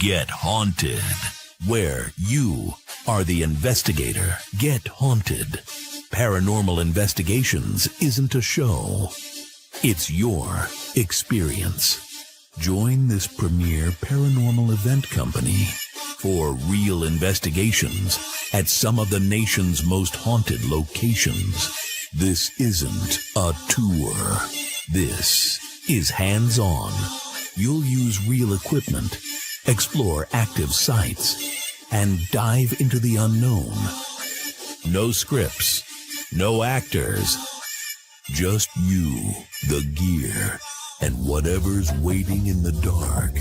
Get Haunted, where you are the investigator. Get Haunted. Paranormal Investigations isn't a show. It's your experience. Join this premier paranormal event company for real investigations at some of the nation's most haunted locations. This isn't a tour. This is hands-on. You'll use real equipment, explore active sites, and dive into the unknown. No scripts, no actors, just you, the gear, and whatever's waiting in the dark.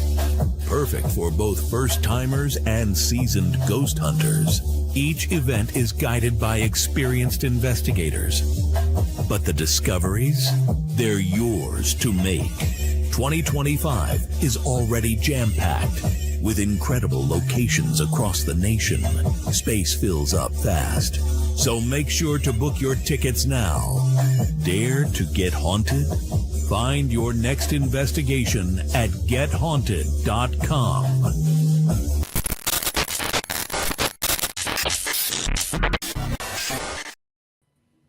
Perfect for both first-timers and seasoned ghost hunters. Each event is guided by experienced investigators. But the discoveries, they're yours to make. 2025 is already jam-packed with incredible locations across the nation. Space fills up fast, so make sure to book your tickets now. Dare to get haunted? Find your next investigation at gethaunted.com.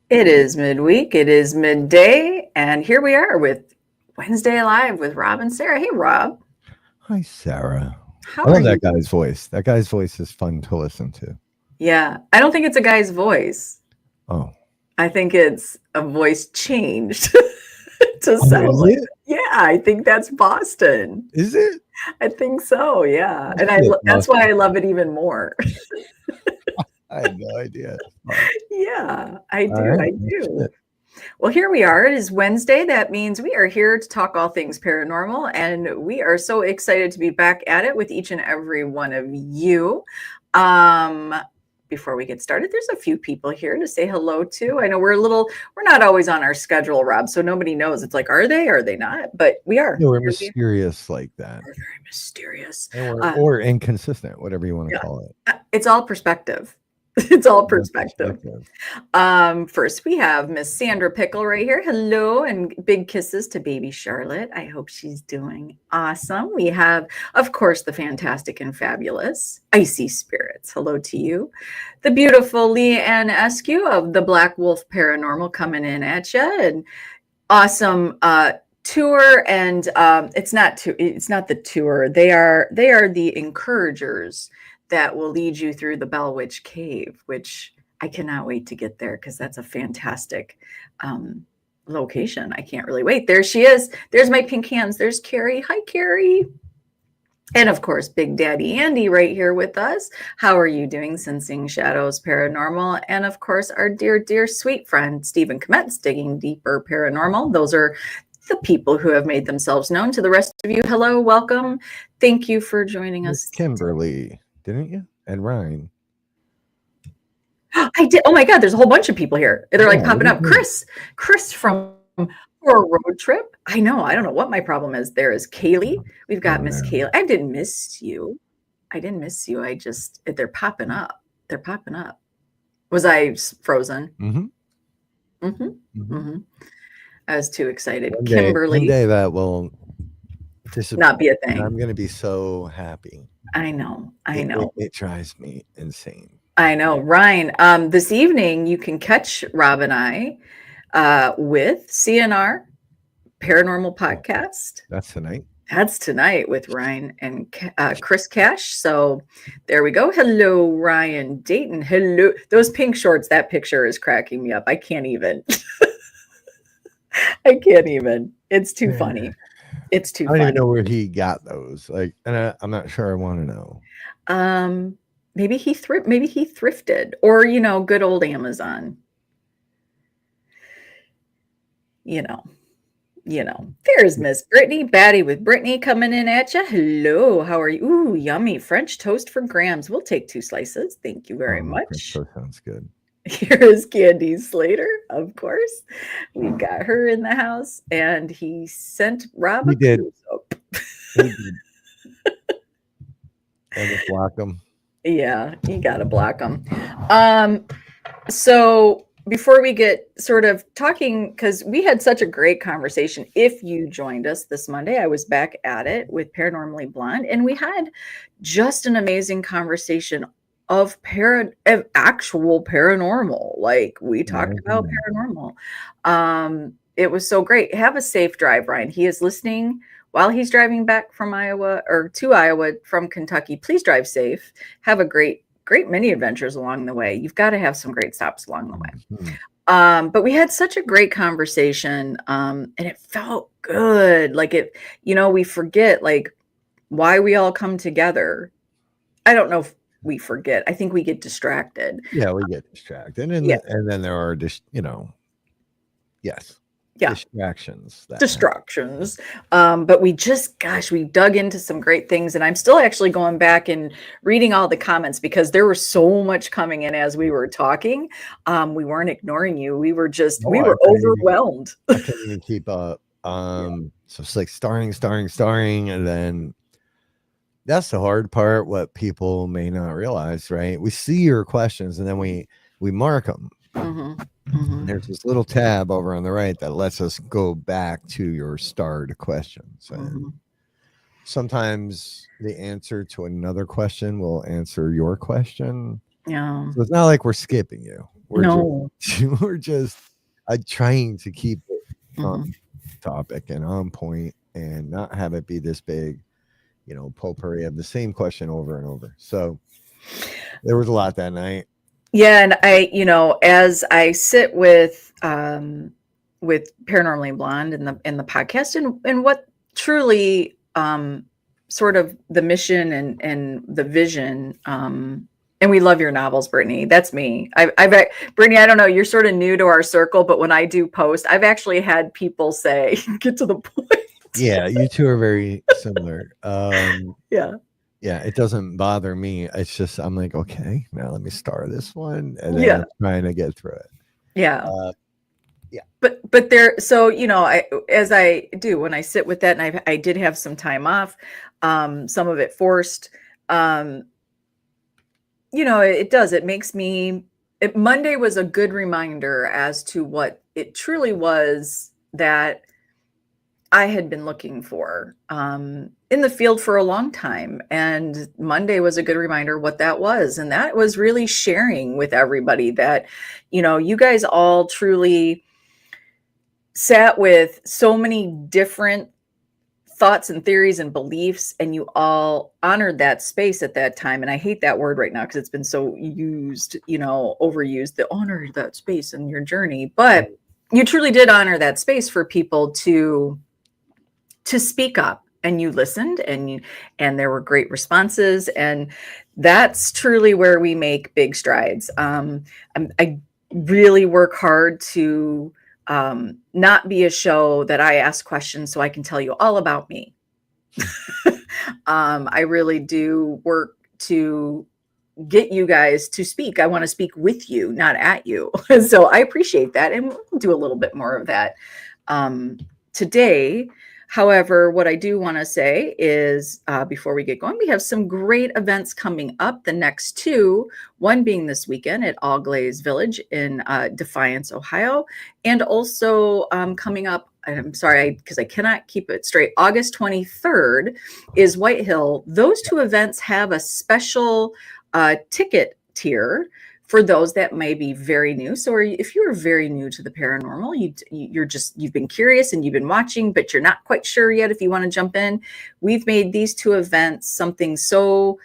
It is midweek, it is midday, and here we are with Wednesday Live with Rob and Sara. Hey, Rob. Hi, Sarah. How I love are that you? guy's voice. That guy's voice is fun to listen to. Yeah, I don't think it's a guy's voice. Oh. I think it's a voice changed to sound Is like it? Yeah, I think that's Boston. Is it? I think so, yeah. And that's why I love it even more. I had no idea. Yeah, I do. All right. I do. Well, here we are. It is Wednesday. That means we are here to talk all things paranormal, and we are so excited to be back at it with each and every one of you. Before we get started, there's a few people here to say hello to. I know we're not always on our schedule, Rob, so nobody knows. It's like, are they not? But we are. No, we're mysterious like that. We're very mysterious. Or inconsistent, whatever you want to call it. It's all perspective. It's all perspective. First, we have Miss Sandra Pickle right here. Hello, and big kisses to baby Charlotte. I hope she's doing awesome. We have, of course, the fantastic and fabulous Icy Spirits. Hello to you. The beautiful Leanne Eskew of the Black Wolf Paranormal coming in at you. And awesome tour. And it's not the tour. They are the encouragers that will lead you through the Bell Witch Cave, which I cannot wait to get there because that's a fantastic location. I can't really wait. There she is. There's my pink hands. There's Carrie. Hi, Carrie. And of course, Big Daddy Andy right here with us. How are you doing, Sensing Shadows Paranormal? And of course, our dear, dear sweet friend, Stephen Kometz, Digging Deeper Paranormal. Those are the people who have made themselves known. To the rest of you, hello, welcome. Thank you for joining us. Kimberly. Didn't you? And Ryan. I did. Oh my God, there's a whole bunch of people here. They're like popping up. Chris from For a Road Trip. I know. I don't know what my problem is. There is Kaylee. We've got Miss Kaylee. I didn't miss you. I just, they're popping up. Was I frozen? I was too excited. Kimberly. One day that will not be a thing. I'm going to be so happy. I know. It drives me insane. I know. Ryan, this evening you can catch Rob and I with CNR Paranormal Podcast. That's tonight. That's tonight with Ryan and Chris Cash. So there we go. Hello, Ryan Dayton. Hello. Those pink shorts, that picture is cracking me up. I can't even. It's too funny. It's too funny. I don't even know where he got those. And I'm not sure I want to know. Maybe he thrifted, or good old Amazon. There's Miss Brittany, Batty with Brittany coming in at you. Hello, how are you? Ooh, yummy French toast for grams. We'll take 2 slices. Thank you very much. French toast sounds good. Here is Candy Slater, of course. We've got her in the house, and he sent Rob a did. soap. I just block them. Yeah, you got to block them. So before we get sort of talking, because we had such a great conversation. If you joined us this Monday, I was back at it with Paranormally Blonde, and we had just an amazing conversation of actual paranormal. Like, we talked about paranormal. It was so great. Have a safe drive, Ryan. He is listening while he's driving back from Iowa, or to Iowa from Kentucky. Please drive safe. Have a great many adventures along the way. You've got to have some great stops along the way. But we had such a great conversation, and it felt good. Like, it, we forget like why we all come together. I don't know if we forget. I think we get distracted. Yeah, we get distracted, and then there are just distractions. But we dug into some great things, and I'm still actually going back and reading all the comments because there was so much coming in as we were talking. We weren't ignoring you. We were overwhelmed. I couldn't even keep up. So it's like starring, and then that's the hard part. What people may not realize, right? We see your questions, and then we mark them. There's this little tab over on the right that lets us go back to your starred questions. And sometimes the answer to another question will answer your question. Yeah. So it's not like we're skipping you. We're just trying to keep it on topic and on point and not have it be this big, potpourri of the same question over and over. So there was a lot that night. Yeah, and I, as I sit with Paranormally Blonde in the podcast, and what truly sort of the mission and the vision, and we love your novels, Brittany. That's me. Brittany, I don't know, you're sort of new to our circle, but when I do post, I've actually had people say, "Get to the point." Yeah, you two are very similar. Yeah, it doesn't bother me. It's just I'm like, okay, now let me start this one, and then I'm trying to get through it. Yeah. But there, so as I do when I sit with that, and I did have some time off, some of it forced. It does. It makes me. Monday was a good reminder as to what it truly was that I had been looking for in the field for a long time. And Monday was a good reminder what that was. And that was really sharing with everybody that, you guys all truly sat with so many different thoughts and theories and beliefs, and you all honored that space at that time. And I hate that word right now because it's been so used, overused, the honor that space in your journey. But you truly did honor that space for people to speak up, and you listened, and there were great responses, and that's truly where we make big strides. I really work hard to not be a show that I ask questions so I can tell you all about me. I really do work to get you guys to speak. I want to speak with you, not at you. So I appreciate that, and we'll do a little bit more of that today. However, what I do want to say is before we get going, we have some great events coming up. The next two, one being this weekend at All Glaze Village in Defiance, Ohio, and also coming up, I'm sorry, because I cannot keep it straight, August 23rd is White Hill. Those two events have a special ticket tier for those that may be very new. So if you're very new to the paranormal, you've been curious and you've been watching, but you're not quite sure yet if you want to jump in, we've made these two events something so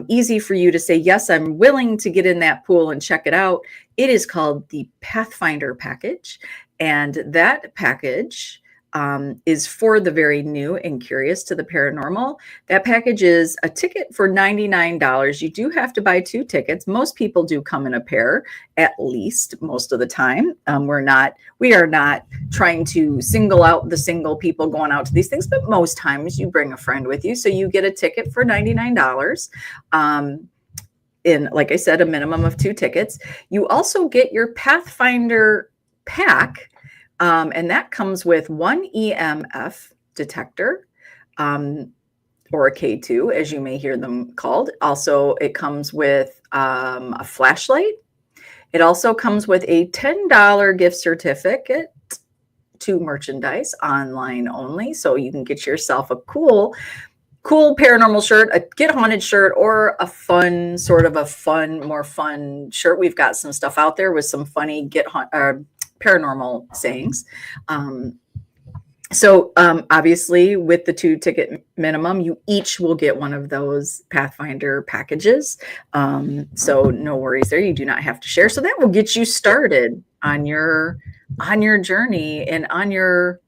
easy for you to say, yes, I'm willing to get in that pool and check it out. It is called the Pathfinder package. And that package is for the very new and curious to the paranormal. That package is a ticket for $99. You do have to buy 2 tickets. Most people do come in a pair, at least most of the time. We are not trying to single out the single people going out to these things, but most times you bring a friend with you. So you get a ticket for $99. In, like I said, a minimum of 2 tickets. You also get your Pathfinder pack. And that comes with 1 EMF detector, or a K2, as you may hear them called. Also, it comes with a flashlight. It also comes with a $10 gift certificate to merchandise online only. So you can get yourself a cool paranormal shirt, a Get Haunted shirt, or a fun, more fun shirt. We've got some stuff out there with some funny paranormal sayings. So obviously with the 2-ticket minimum, you each will get one of those Pathfinder packages. So no worries there. You do not have to share. So that will get you started on your journey and on your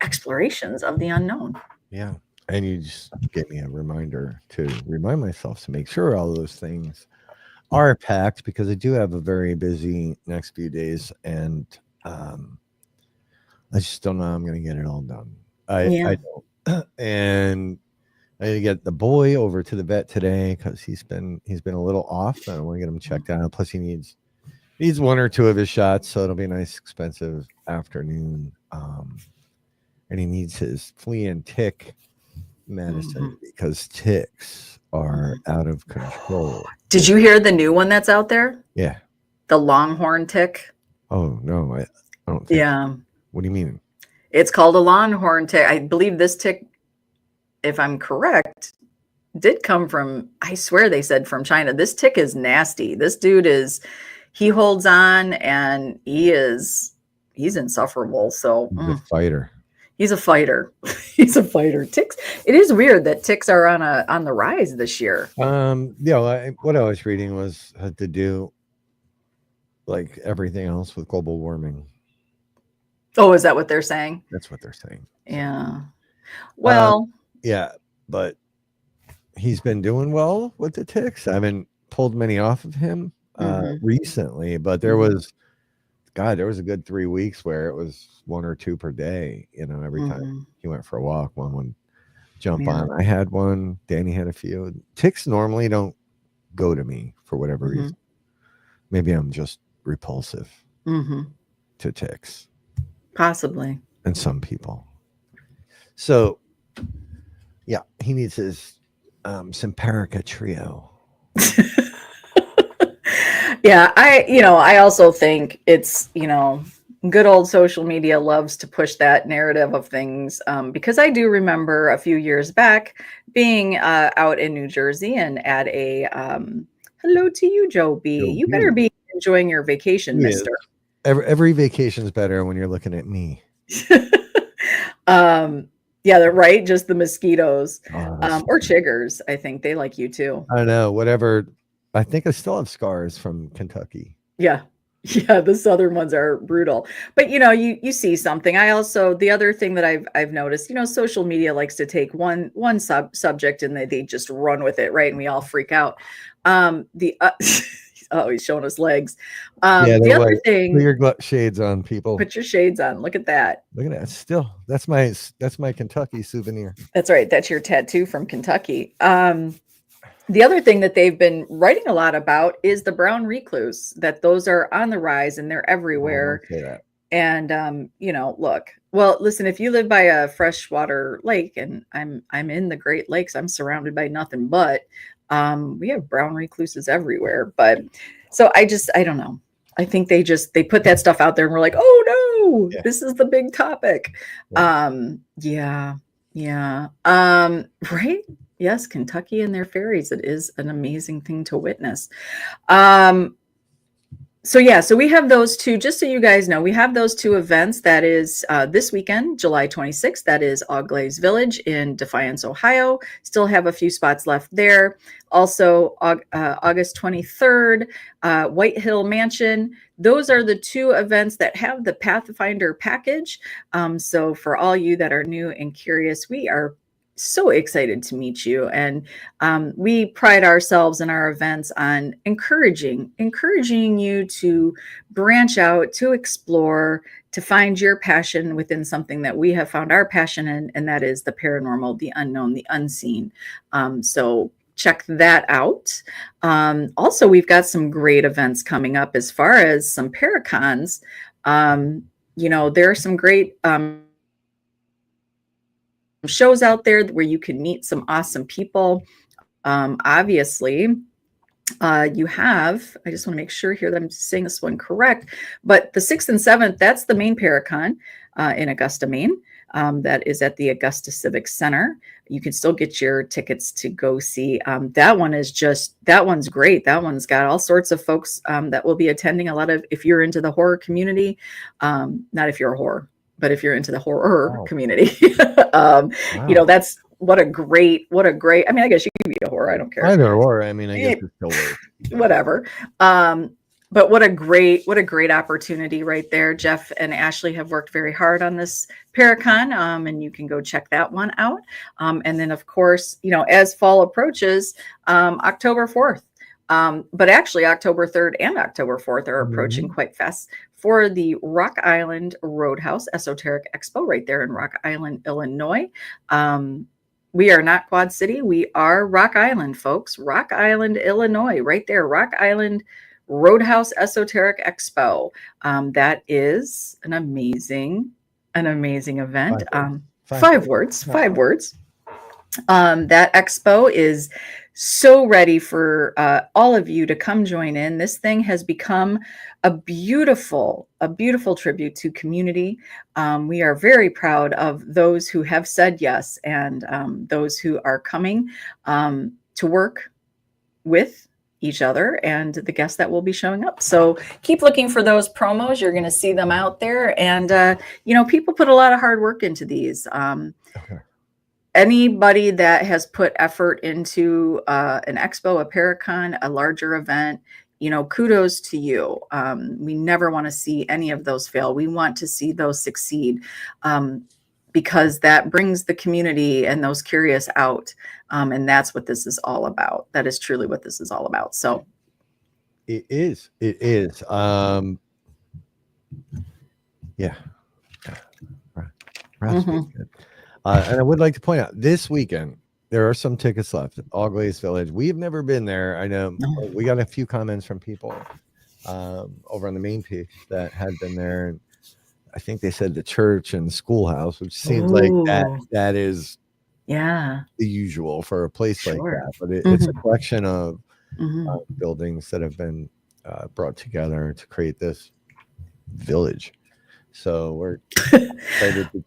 explorations of the unknown. Yeah. And you just gave me a reminder to remind myself to make sure all those things are packed, because I do have a very busy next few days, and I just don't know how I'm going to get it all done. I don't. And I need to get the boy over to the vet today because he's been a little off. I want to get him checked out. Plus, he needs one or two of his shots, so it'll be a nice, expensive afternoon. And he needs his flea and tick medicine because ticks are out of control. Did you hear the new one that's out there? Yeah. The longhorn tick. Oh no, I don't think. Yeah. What do you mean? It's called a longhorn tick. I believe this tick, if I'm correct, did come from, I swear they said from China. This tick is nasty. This dude he holds on, and he's insufferable. So He's a fighter. He's a fighter. He's a fighter. Ticks. It is weird that ticks are on the rise this year. What I was reading had to do like everything else with global warming. Oh, is that what they're saying? That's what they're saying. Yeah. Well, yeah, but he's been doing well with the ticks. I haven't pulled many off of him recently, but there was a good 3 weeks where it was 1 or 2 per day. Every time he went for a walk, one would jump on. I had one. Danny had a few. Ticks normally don't go to me for whatever reason. Maybe I'm just repulsive to ticks. Possibly. And some people. So, yeah, he needs his Simparica trio. Yeah, I also think it's, good old social media loves to push that narrative of things, because I do remember a few years back being out in New Jersey and at a hello to you, Joe B. You better be enjoying your vacation, mister. Every vacation's better when you're looking at me. Yeah, they're right. Just the mosquitoes, or chiggers. I think they like you too. I know. Whatever. I think I still have scars from Kentucky. Yeah. Yeah, the southern ones are brutal. But you see something. The other thing that I've noticed, social media likes to take one subject and they just run with it, right? And we all freak out. He's showing us legs. The other thing, put your shades on, people. Put your shades on. Look at that. Look at that. Still, that's my Kentucky souvenir. That's right. That's your tattoo from Kentucky. The other thing that they've been writing a lot about is the brown recluse, that those are on the rise and they're everywhere. And, look, well, listen, if you live by a freshwater lake, and I'm in the Great Lakes, I'm surrounded by nothing but, we have brown recluses everywhere. But so I don't know. I think they put that stuff out there and we're like, oh no, this is the big topic. Yeah. Right. Yes, Kentucky and their fairies. It is an amazing thing to witness. So we have those two, just so you guys know, we have those two events. That is this weekend, July 26th. That is Auglaize Village in Defiance, Ohio. Still have a few spots left there. Also, August 23rd, White Hill Mansion. Those are the two events that have the Pathfinder package. So for all you that are new and curious, we are so excited to meet you. And we pride ourselves in our events on encouraging you to branch out, to explore, to find your passion within something that we have found our passion in, and that is the paranormal, the unknown, the unseen. So check that out. Also, we've got some great events coming up as far as some Paracons. There are some great shows out there where you can meet some awesome people. Obviously, You have, I just want to make sure here that I'm saying this one correct, but the 6th and 7th, that's the main Paracon in Augusta, Maine. That is at the Augusta Civic Center. You can still get your tickets to go see. That one's great. That one's got all sorts of folks that will be attending. A lot of, if you're into the horror community, not if you're a horror, but if you're into the horror community, that's what a great, I mean, I guess you can be a horror. I don't care. Either or. I mean, I guess it still works. Whatever. But what a great opportunity right there. Jeff and Ashley have worked very hard on this Paracon, and you can go check that one out. And then, of course, as fall approaches, October 4th, but actually October 3rd and October 4th are approaching quite fast for the Rock Island Roadhouse Esoteric Expo right there in Rock Island, Illinois. We are not Quad City. We are Rock Island, folks. Rock Island, Illinois, right there. Rock Island Roadhouse Esoteric Expo. That is an amazing event. 5 words. That expo is so ready for all of you to come join in. This thing has become a beautiful tribute to community. We are very proud of those who have said yes, and those who are coming to work with each other and the guests that will be showing up. So keep looking for those promos. You're going to see them out there. And, people put a lot of hard work into these. Anybody that has put effort into an expo, a Paracon, a larger event, kudos to you. We never want to see any of those fail. We want to see those succeed. Because that brings the community and those curious out. And that's what this is all about. That is truly what this is all about. So it is. Yeah. And I would like to point out this weekend, there are some tickets left. All Glaze Village. We've never been there. I know we got a few comments from people over on the main page that had been there. And I think they said the church and the schoolhouse, which seems like that is the usual for a place like that. But it's a collection of buildings that have been brought together to create this village. So we're excited to.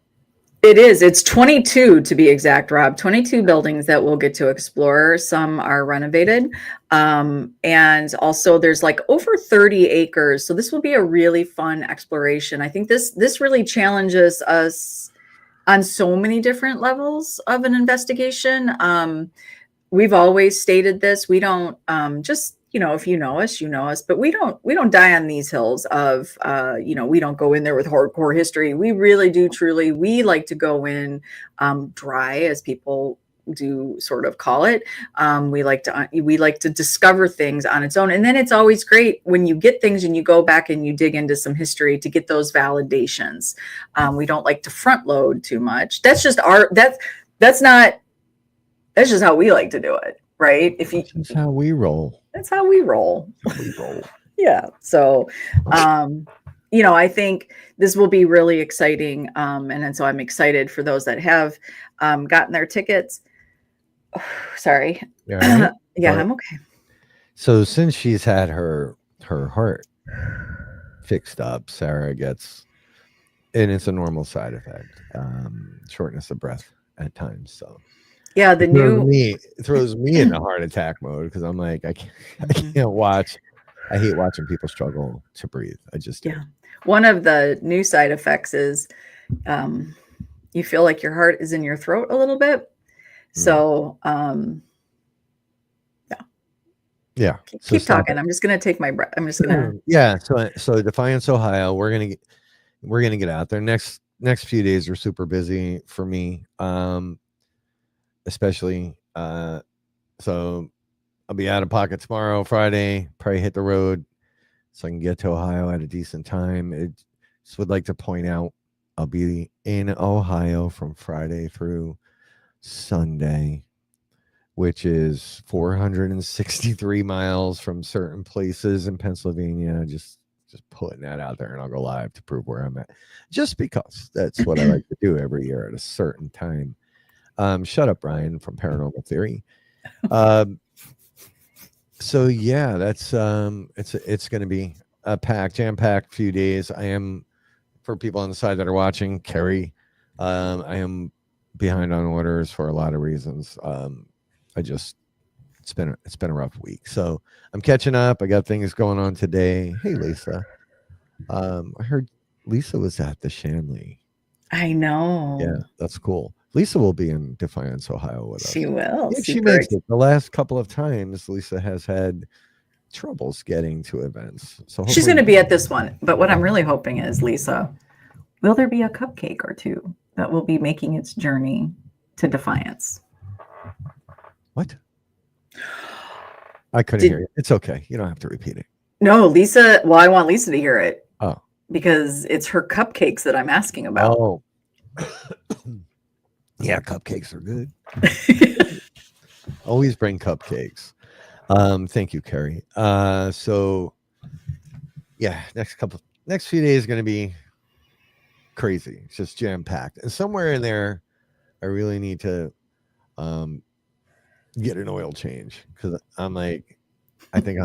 It is. It's 22 to be exact, Rob. 22 buildings that we'll get to explore. Some are renovated. And also there's like over 30 acres. So this will be a really fun exploration. I think this really challenges us on so many different levels of an investigation. We've always stated this. We don't just, if you know us, but we don't die on these hills of, we don't go in there with hardcore history. We really do truly. We like to go in dry, as people do sort of call it. We like to discover things on its own. And then it's always great when you get things and you go back and you dig into some history to get those validations. We don't like to front load too much. That's just that's just how we like to do it. Right. That's how we roll. That's how we roll. Yeah. So, I think this will be really exciting. And so I'm excited for those that have gotten their tickets. Oh, sorry. Right? Yeah, I'm okay. So since she's had her heart fixed up, Sarah gets, and it's a normal side effect, shortness of breath at times. So. Yeah, it throws me into heart attack mode because I'm like, I can't watch. I hate watching people struggle to breathe. I just do. One of the new side effects is you feel like your heart is in your throat a little bit. So yeah. Keep talking. I'm just gonna take my breath. I'm just gonna So Defiance, Ohio, we're gonna get out there. Next few days are super busy for me. Especially so I'll be out of pocket tomorrow, Friday, probably hit the road so I can get to Ohio at a decent time. Just would like to point out I'll be in Ohio from Friday through Sunday, which is 463 miles from certain places in Pennsylvania. Just putting that out there, and I'll go live to prove where I'm at, just because that's what I like to do every year at a certain time. Shut up, Brian from Paranormal Theory. So yeah, that's it's going to be a jam-packed few days. I am, for people on the side that are watching, Carrie, I am behind on orders for a lot of reasons. I just it's been a rough week, so I'm catching up. I got things going on today. Hey, Lisa. I heard Lisa was at the Shanley. I Yeah, know. that's cool. Lisa will be in Defiance, Ohio with She us. will. If she Super makes it. The last couple of times, Lisa has had troubles getting to events. So She's going to hopefully, be at this one. But what I'm really hoping is, Lisa, will there be a cupcake or two that will be making its journey to Defiance? what? I couldn't hear you. It's okay. You don't have to repeat it. No, Lisa. Well, I want Lisa to hear it. Oh. Because it's her cupcakes that I'm asking about. Oh. Yeah, cupcakes are good. Always bring cupcakes. Thank you, Carrie. So yeah, next few days are going to be crazy. It's just jam packed, and somewhere in there, I really need to get an oil change, because I'm like, I think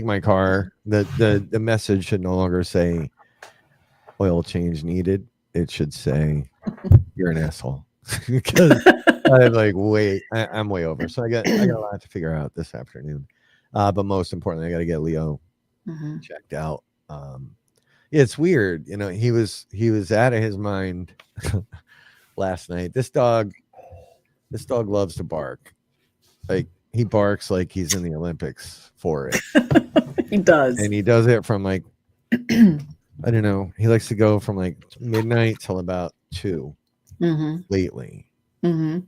my car, the message should no longer say oil change needed. It should say you're an asshole, because I'm like, wait, I'm way over. So I got a lot to figure out this afternoon. But most importantly, I got to get Leo checked out. It's weird, he was out of his mind last night. This dog loves to bark. Like, he barks like he's in the Olympics for it. He does. And he does it from like I don't know. He likes to go from like midnight till about 2 lately. It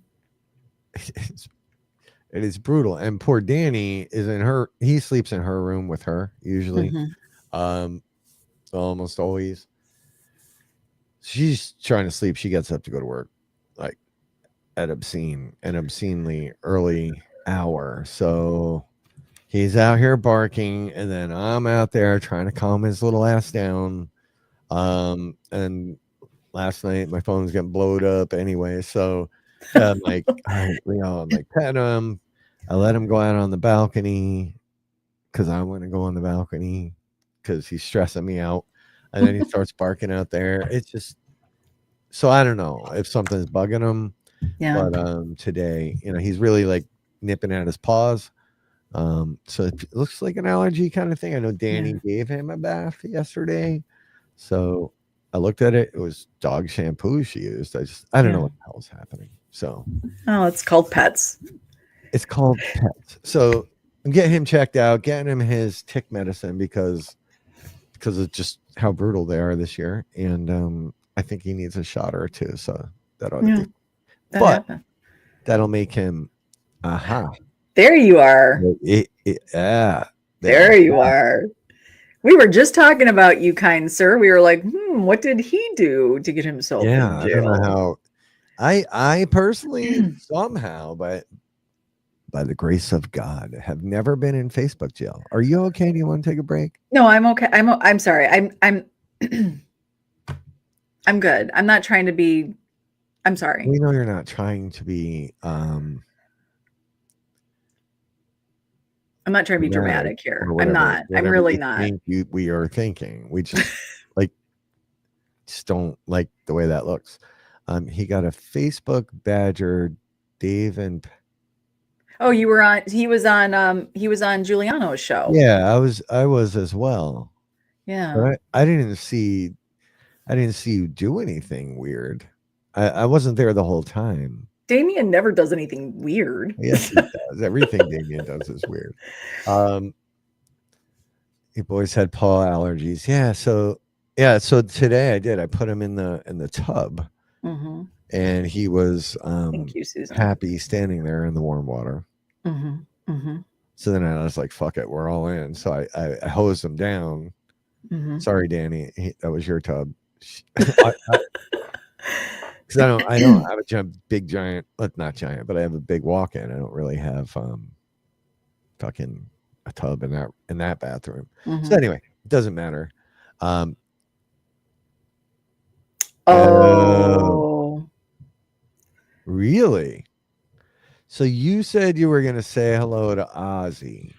is brutal. And poor Danny is he sleeps in her room with her usually. Almost always. She's trying to sleep. She gets up to go to work like at obscenely early hour. So he's out here barking, and then I'm out there trying to calm his little ass down. And last night my phone's getting blowed up anyway. So I'm like, all right, Leo, I'm like, pet him. I let him go out on the balcony because I want to go on the balcony because he's stressing me out. And then he starts barking out there. It's just, so I don't know if something's bugging him. Yeah. But today, he's really like nipping at his paws. So it looks like an allergy kind of thing. I know Danny gave him a bath yesterday. So I looked at it. It was dog shampoo she used. I don't know what the hell is happening. So it's called pets. It's called pets. So I'm getting him checked out, getting him his tick medicine because of just how brutal they are this year. And I think he needs a shot or two. So that ought to be. That'll make him. There you are. There you are. We were just talking about you, kind sir. We were like, what did he do to get himself in jail? I don't know how. I personally somehow, but by the grace of God, have never been in Facebook jail. Are you okay? Do you want to take a break? No, I'm okay. I'm sorry. I'm I'm good. I'm not trying to be. I'm sorry. We know you're not trying to be. I'm not trying to be dramatic here. I'm not. I'm really not. We are thinking. We just just don't like the way that looks. He got a Facebook badger, Dave and. Oh, he was on Giuliano's show. Yeah, I was as well. Yeah. But I didn't see you do anything weird. I wasn't there the whole time. Damien never does anything weird. Yes, he does. Everything Damien does is weird. He always had paw allergies. Yeah, so today I put him in the tub. And he was Thank you, Susan. happy standing there in the warm water. So then I was like, fuck it, we're all in. So I hosed him down. Sorry, Danny, that was your tub. Because I don't have a big giant, not giant, but I have a big walk-in. I don't really have fucking a tub in that bathroom. So anyway, it doesn't matter. Really? So you said you were going to say hello to Ozzy.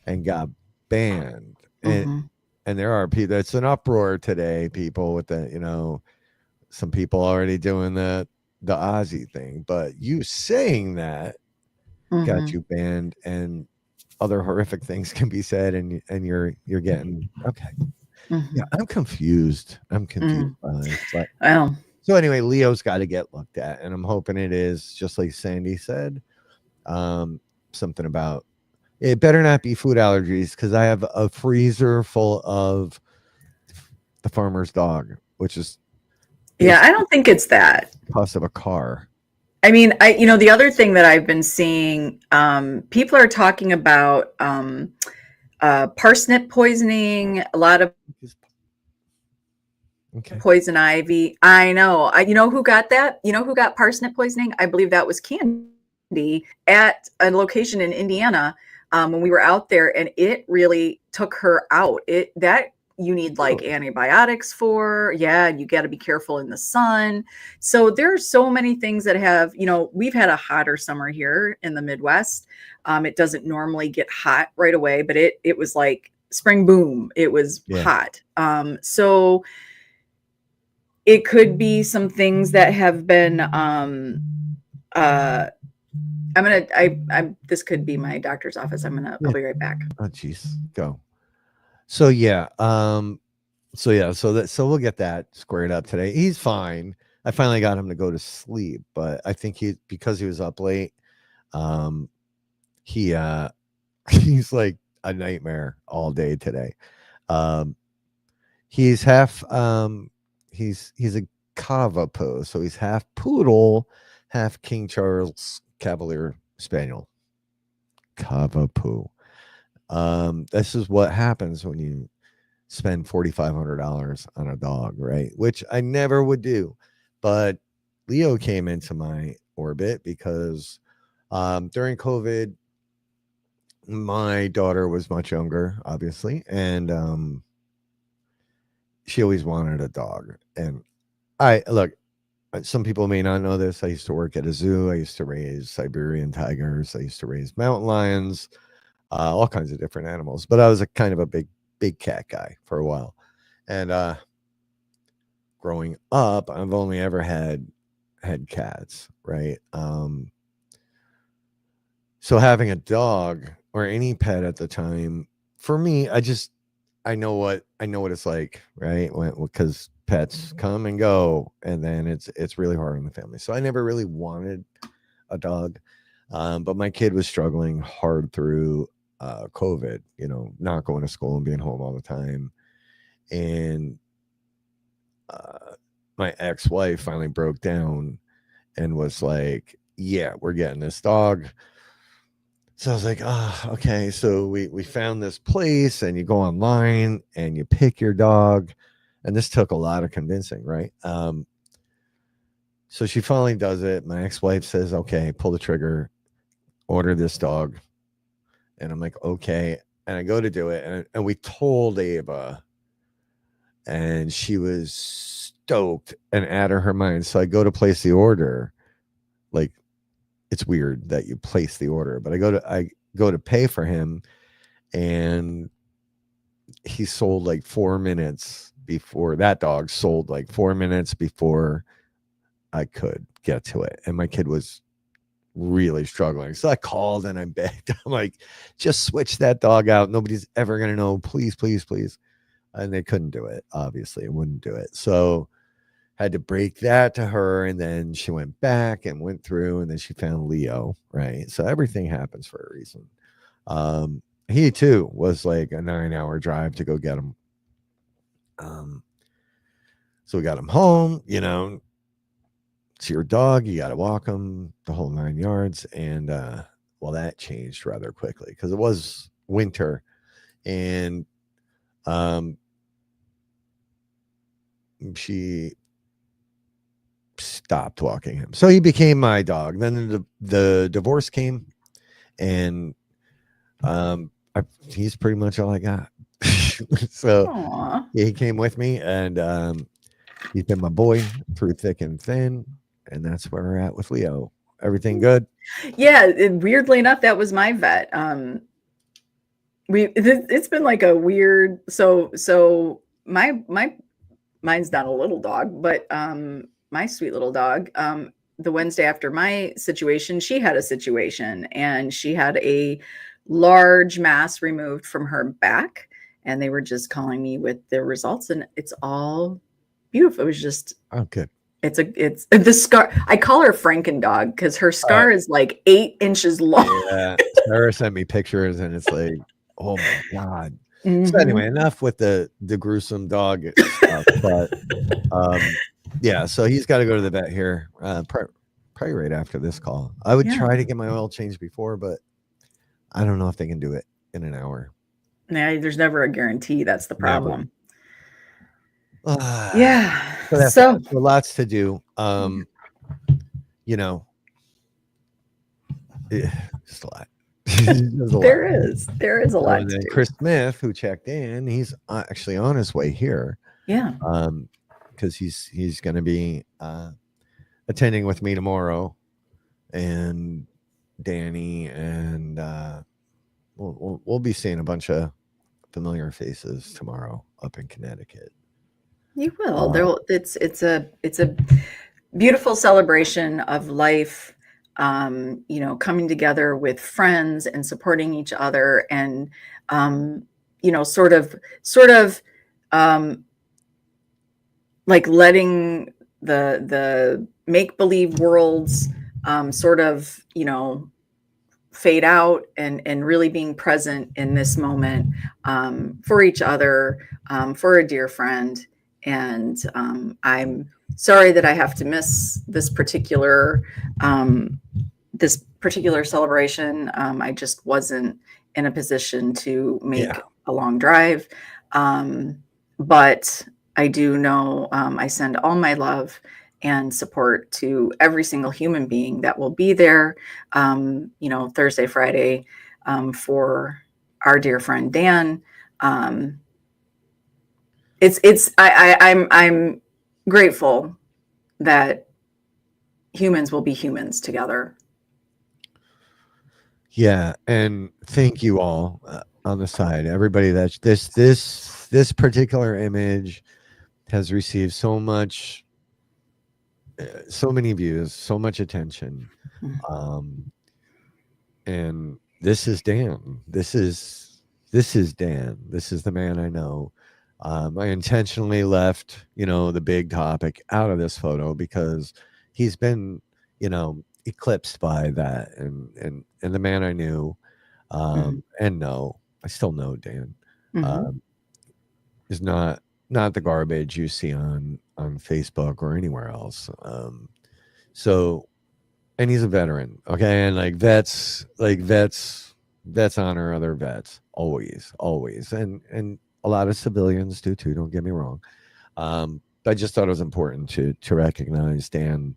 and got banned. Mm-hmm. And there are people, it's an uproar today, people with the, you know, some people already doing the Aussie thing, but you saying that got Mm-hmm. you banned, and other horrific things can be said, and you're getting okay. Mm-hmm. Yeah, I'm confused. I'm confused Mm. by this. But Well, so anyway, Leo's got to get looked at, and I'm hoping it is just like Sandy said. Something about it better not be food allergies, because I have a freezer full of the farmer's dog, which is yeah, I basically don't think it's that. the cost of a car. I mean, the other thing that I've been seeing, people are talking about parsnip poisoning, a lot of Okay. poison ivy. I know. You know who got that? You know who got parsnip poisoning? I believe that was Candy at a location in Indiana when we were out there, and it really took her out. That you need like Really? antibiotics for. Yeah, you got to be careful in the sun. So there's so many things that have, we've had a hotter summer here in the Midwest. It doesn't normally get hot right away, but it was like spring boom. It was Yeah. hot. So it could be some things that have been this could be my doctor's office. I'll be right back. Oh jeez. Go. So yeah. So we'll get that squared up today. He's fine. I finally got him to go to sleep, but I think because he was up late, he he's like a nightmare all day today. Um he's half he's a Cavapo, so he's half poodle, half King Charles Cavalier Spaniel. Cavapo. This is what happens when you spend $4,500 on a dog, right? Which I never would do. But Leo came into my orbit because during COVID, my daughter was much younger, obviously, and she always wanted a dog. And I look, some people may not know this. I used to work at a zoo. I used to raise Siberian tigers. I used to raise mountain lions, all kinds of different animals. But I was a kind of a big cat guy for a while. And growing up, I've only ever had cats, right? So having a dog or any pet at the time, for me, I know what it's like, right? Because pets come and go, and then it's really hard on the family. So I never really wanted a dog, but my kid was struggling hard through COVID. You know, not going to school and being home all the time, and my ex-wife finally broke down and was like, "Yeah, we're getting this dog." So I was like, "Oh, okay." So we found this place, and you go online and you pick your dog, and this took a lot of convincing, right? So she finally does it. My ex-wife says, "Okay, pull the trigger, order this dog," and I'm like, "Okay." And I go to do it, and we told Ava, and she was stoked and out of her mind. So I go to place the order. Like, it's weird that you place the order, but I go to pay for him, and he sold like 4 minutes before that dog sold like 4 minutes before I could get to it. And my kid was really struggling. So I called and I begged. I'm like, just switch that dog out. Nobody's ever going to know. Please, please, please. And they couldn't do it. Obviously, it wouldn't do it. So had to break that to her, and then she went back and went through, and then she found Leo, right? So everything happens for a reason. He too was like a 9-hour drive to go get him. So we got him home, it's your dog, you got to walk him the whole 9 yards. And well, that changed rather quickly because it was winter, and she stopped walking him. So he became my dog. Then the divorce came, and he's pretty much all I got. So Aw. he came with me, and he's been my boy through thick and thin, and that's where we're at with Leo. Everything good? Yeah, weirdly enough, that was my vet. it's been like a weird, so mine's not a little dog, but my sweet little dog, the Wednesday after my situation, she had a situation, and she had a large mass removed from her back, and they were just calling me with the results, and it's all beautiful. It was just, Oh, good. it's the scar. I call her Franken dog because her scar is like 8 inches long. Yeah, Sarah sent me pictures, and it's like, oh my god. So Mhm. anyway, enough with the gruesome dog stuff. But yeah, so he's got to go to the vet here, probably right after this call. I would Yeah. try to get my oil changed before, but I don't know if they can do it in an hour. Yeah, there's never a guarantee. That's the Never. problem. So Yeah. that's So lots to do. You know, just a lot. There's a lot. there is a lot And to then do. Chris Smith, who checked in, he's actually on his way here. Yeah. Because he's going to be attending with me tomorrow, and Danny, and we'll be seeing a bunch of familiar faces tomorrow up in Connecticut. You will. It's a beautiful celebration of life. Coming together with friends and supporting each other, and sort of like letting the make believe worlds sort of fade out, and really being present in this moment for each other, for a dear friend. And I'm sorry that I have to miss this particular celebration. I just wasn't in a position to make a long drive. But I do know I send all my love and support to every single human being that will be there, Thursday, Friday, for our dear friend Dan. I'm grateful that humans will be humans together. Yeah, and thank you all on the side, everybody. That this particular image has received so much, so many views, so much attention. And this is Dan. This is Dan. This is the man I know. I intentionally left, the big topic out of this photo because he's been, eclipsed by that, and the man I knew, and no, I still know Dan, is not the garbage you see on Facebook or anywhere else. So, and he's a veteran, okay, and vets honor other vets always, and a lot of civilians do too. Don't get me wrong. I just thought it was important to recognize Dan,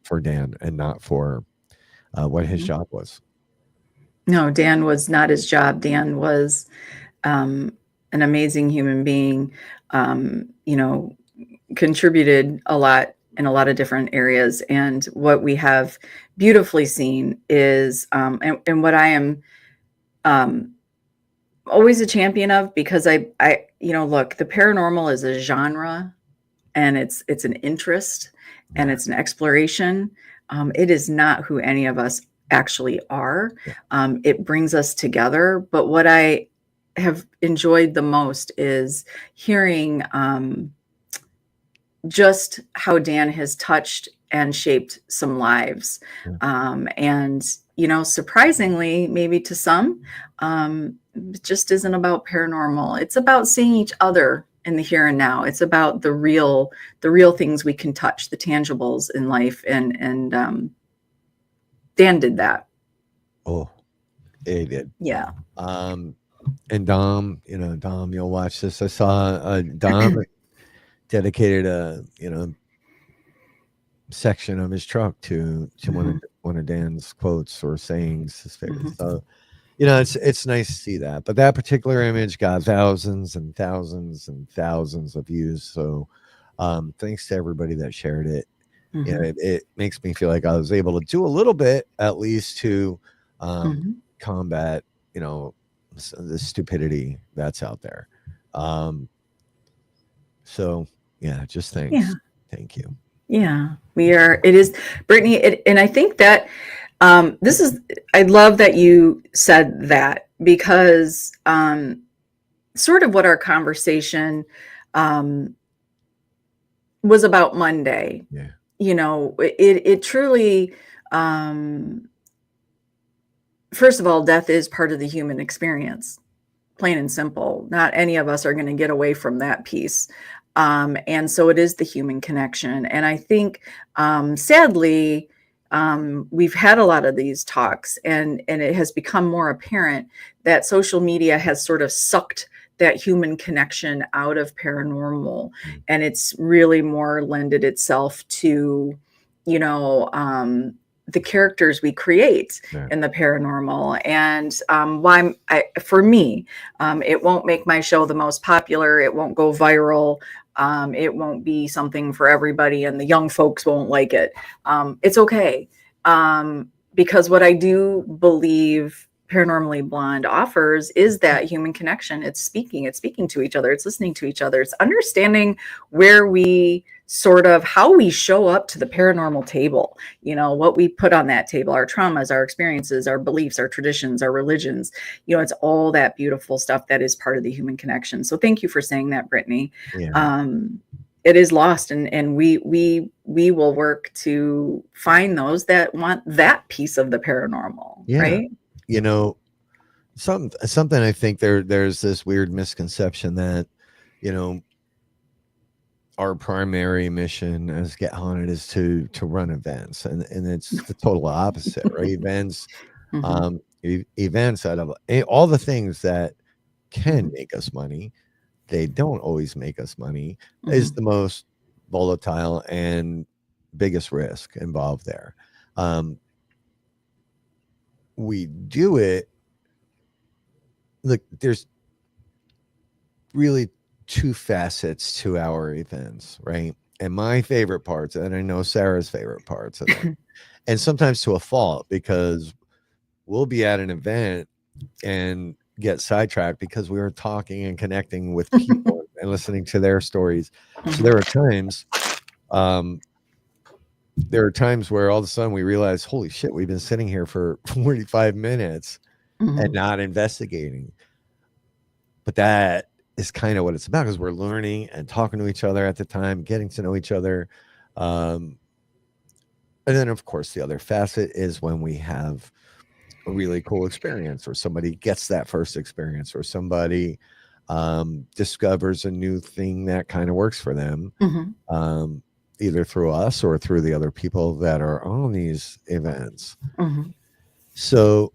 for Dan, and not for what his job was. No, Dan was not his job. Dan was an amazing human being. Contributed a lot in a lot of different areas. And what we have beautifully seen is, and what I am always a champion of, because I look, the paranormal is a genre, and it's an interest, and it's an exploration. It is not who any of us actually are. It brings us together. But what I have enjoyed the most is hearing just how Dan has touched and shaped some lives. And, surprisingly, maybe to some, it just isn't about paranormal. It's about seeing each other in the here and now. It's about the real things we can touch, the tangibles in life. And Dan did that. Oh, he did. Yeah. And Dom, Dom, you'll watch this. I saw Dom dedicated a section of his truck to one of Dan's quotes or sayings, his favorite. So it's nice to see that. But that particular image got thousands and thousands and thousands of views. So thanks to everybody that shared it. It makes me feel like I was able to do a little bit, at least, to combat the stupidity that's out there. So yeah, just thanks. Yeah. Thank you. Yeah, we are. It is, Brittany, and I think that this is, I love that you said that, because sort of what our conversation um, was about Monday. Yeah. You know, it truly, um, first of all, death is part of the human experience, plain and simple. Not any of us are going to get away from that piece. And so it is the human connection. And I think, sadly, we've had a lot of these talks, and it has become more apparent that social media has sort of sucked that human connection out of paranormal. And it's really more lended itself to, you know, the characters we create in the paranormal. And for me, it won't make my show the most popular. It won't go viral. It won't be something for everybody, and the young folks won't like it. It's okay. Because what I do believe Paranormally Blonde offers is that human connection. It's speaking to each other. It's listening to each other. It's understanding where we how we show up to the paranormal table, you know, what we put on that table, our traumas, our experiences, our beliefs, our traditions, our religions, you know, it's all that beautiful stuff that is part of the human connection. So thank you for saying that, Brittany. Yeah. It is lost, and we will work to find those that want that piece of the paranormal. Yeah. Right. You know, something I think there's this weird misconception that, you know, our primary mission as Get Haunted is to run events, and it's the total opposite, right? Events, events out of all the things that can make us money, they don't always make us money, is the most volatile and biggest risk involved there. We do it. Look, there's really two facets to our events, right? And my favorite parts, and I know Sarah's favorite parts of them, and sometimes to a fault, because we'll be at an event and get sidetracked because we were talking and connecting with people and listening to their stories. So there are times where all of a sudden we realize, holy shit, we've been sitting here for 45 minutes and not investigating. But that is kind of what it's about, because we're learning and talking to each other at the time, getting to know each other. And then, of course, the other facet is when we have a really cool experience, or somebody gets that first experience, or somebody discovers a new thing that kind of works for them, either through us or through the other people that are on these events. So,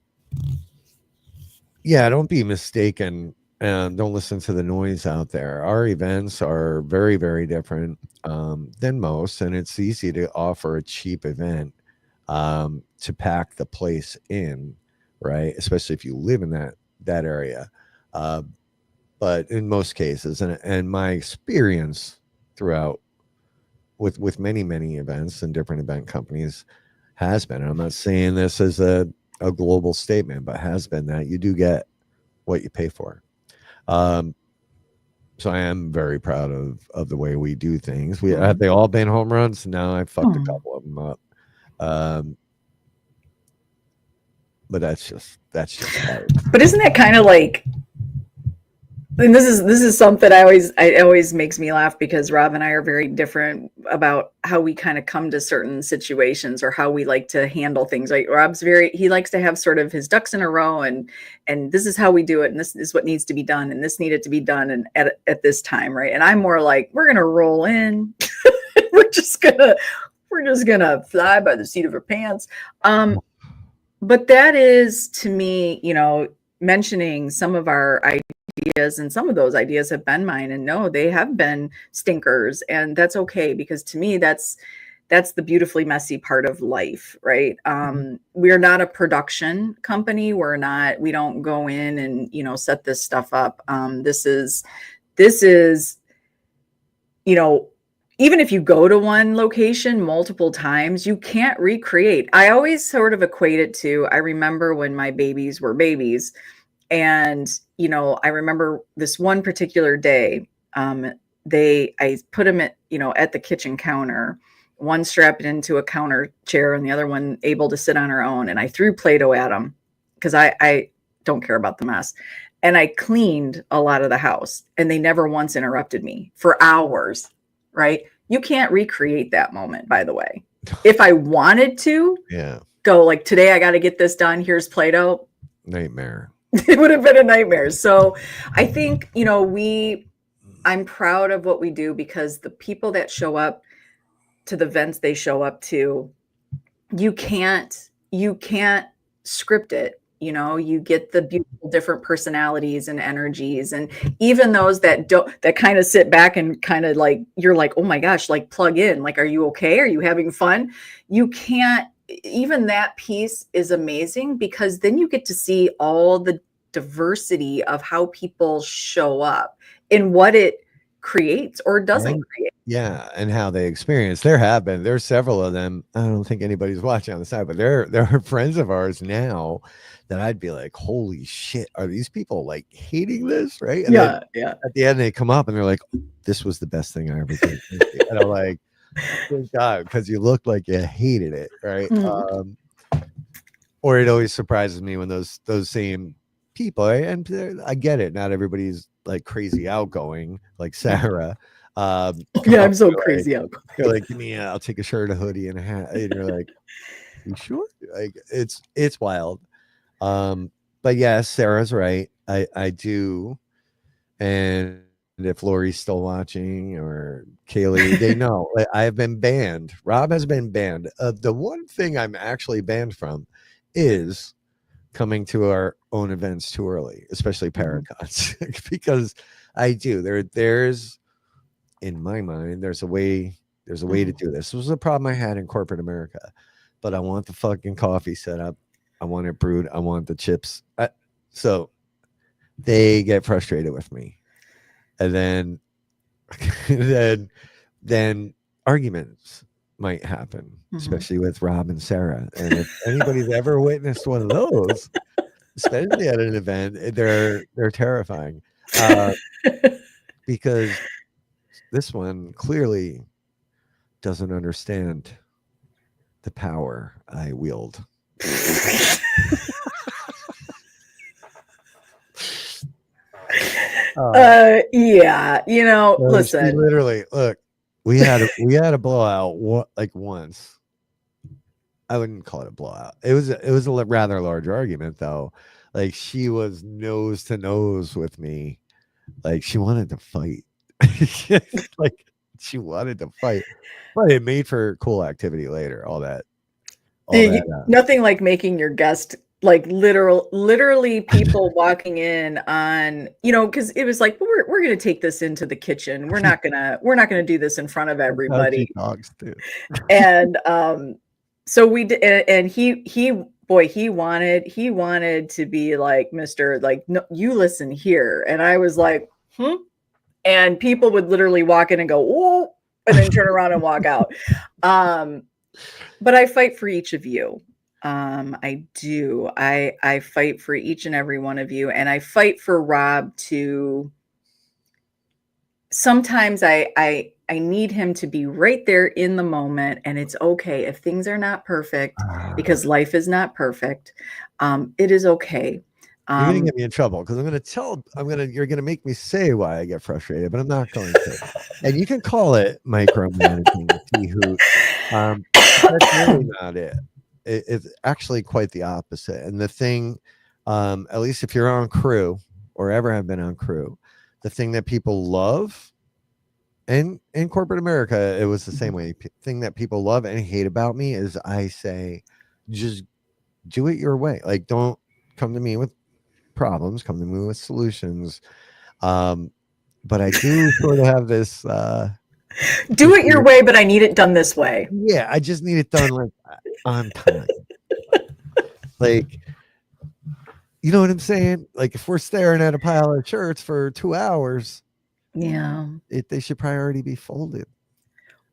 yeah, don't be mistaken. And don't listen to the noise out there. Our events are very, very different than most, and it's easy to offer a cheap event to pack the place in, right? Especially if you live in that area. But in most cases, and my experience throughout with many events and different event companies has been, and I'm not saying this as a global statement, but has been that you do get what you pay for. So I am very proud of the way we do things. Have they all been home runs? No, I fucked a couple of them up. But that's just hard. But isn't that kind of like, and this is something it always makes me laugh, because Rob and I are very different about how we kind of come to certain situations, or how we like to handle things. Like he likes to have sort of his ducks in a row, and this is how we do it, and this is what needs to be done, and this needed to be done, and at this time, right? And I'm more like, we're gonna roll in. we're just gonna fly by the seat of our pants. But that is, to me, you know, mentioning some of our ideas, and some of those ideas have been mine, and no, they have been stinkers, and that's okay, because to me, that's the beautifully messy part of life, right? We're not a production company. We don't go in and, you know, set this stuff up. This is, you know, even if you go to one location multiple times, you can't recreate. I always sort of equate it to, I remember when my babies were babies, And, you know, I remember this one particular day, I put them at, you know, at the kitchen counter, one strapped into a counter chair and the other one able to sit on her own. And I threw Play-Doh at them because I don't care about the mess. And I cleaned a lot of the house and they never once interrupted me for hours, right? You can't recreate that moment, by the way. If I wanted to go like, today I got to get this done. Here's Play-Doh. Nightmare. It would have been a nightmare. So I think, you know, I'm proud of what we do because the people that show up to the events they show up to, you can't script it. You know, you get the beautiful different personalities and energies, and even those that kind of sit back and kind of like, you're like, oh my gosh, like plug in, like, are you okay? Are you having fun? You can't, even that piece is amazing because then you get to see all the diversity of how people show up and what it creates or doesn't create. Yeah, and how they experience. There's several of them. I don't think anybody's watching on the side, but there are friends of ours now that I'd be like, holy shit, are these people like hating this? Right? And yeah. At the end, they come up and they're like, this was the best thing I ever did. And I'm like, thank God, because you looked like you hated it, right? Or it always surprises me when those same people, and I get it, not everybody's like crazy outgoing like Sarah. Yeah, I'm so crazy outgoing. You're like, give me I'll take a shirt, a hoodie, and a hat. And you're like, you sure? Like it's wild. But yes, Sarah's right. I do. And if Lori's still watching or Kaylee, they know I have been banned. Rob has been banned. The one thing I'm actually banned from is coming to our own events too early, especially Paracots, because I do. There's in my mind, there's a way to do this. This was a problem I had in corporate America, but I want the fucking coffee set up. I want it brewed. I want the chips. So they get frustrated with me. And then arguments might happen, especially with Rob and Sara. And if anybody's ever witnessed one of those, especially at an event, they're terrifying. Because this one clearly doesn't understand the power I wield. Yeah, you know, listen. Literally, look, we had a blowout once. I wouldn't call it a blowout. It was a rather large argument though. Like she was nose to nose with me. Like she wanted to fight. Like she wanted to fight. But it made for cool activity later. All that. Nothing like making your guest like literally people walking in on, you know, because it was like, well, we're gonna take this into the kitchen. We're not gonna do this in front of everybody. Dogs too. And so we did, and he wanted to be like, Mr. like, no, you listen here. And I was like, and people would literally walk in and go, oh, and then turn around and walk out. But I fight for each of you. I do. I fight for each and every one of you. And I fight for Rob to, sometimes I need him to be right there in the moment. And it's okay if things are not perfect, because life is not perfect. It is okay. You're gonna get me in trouble because you're gonna make me say why I get frustrated, but I'm not going to. And you can call it micromanaging. That's really not it. It's actually quite the opposite. And the thing, at least if you're on crew or ever have been on crew, the thing that people love, and in corporate America, it was the same way. Thing that people love and hate about me is I say, just do it your way. Like, don't come to me with problems, come to me with solutions. But I do sort of have this do it your way, but I need it done this way. Yeah, I just need it done like on time. Like, you know what I'm saying? Like if we're staring at a pile of shirts for 2 hours, yeah, they should probably already be folded.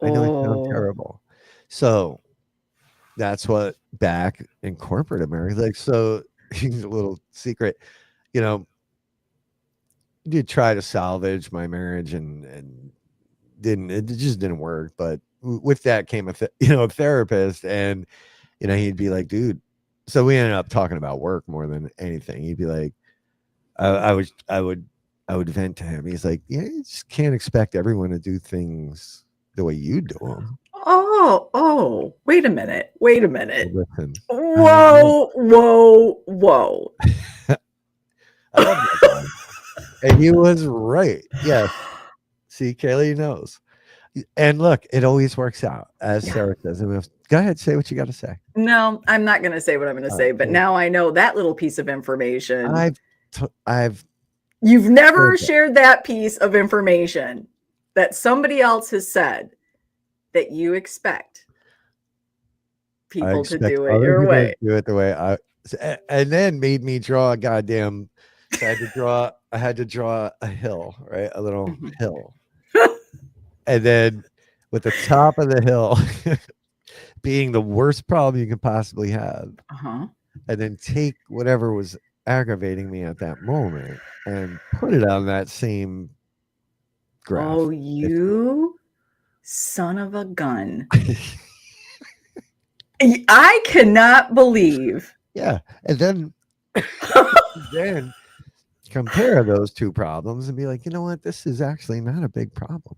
I know it sounds terrible. So that's what back in corporate America, like, so here's a little secret. you know, did try to salvage my marriage and it just didn't work. But with that came a therapist, and he'd be like, dude. So we ended up talking about work more than anything. He'd be like, I would vent to him. He's like, yeah, you just can't expect everyone to do things the way you do them. Oh, wait a minute. Listen, Whoa. I love that guy. And he was right. Yes. See, Kaylee knows. And look, it always works out, as Sarah says. Go ahead, say what you got to say. No, I'm not going to say what I'm going to say, but now I know that little piece of information. You've never shared that piece of information that somebody else has said that you expect people to do it your way. Do it the way and then made me draw a goddamn. So I had to draw a hill, right? A little hill. And then with the top of the hill being the worst problem you could possibly have. And then take whatever was aggravating me at that moment and put it on that same graph. Oh, you son of a gun. I cannot believe. Yeah. And then compare those two problems and be like, you know what? This is actually not a big problem.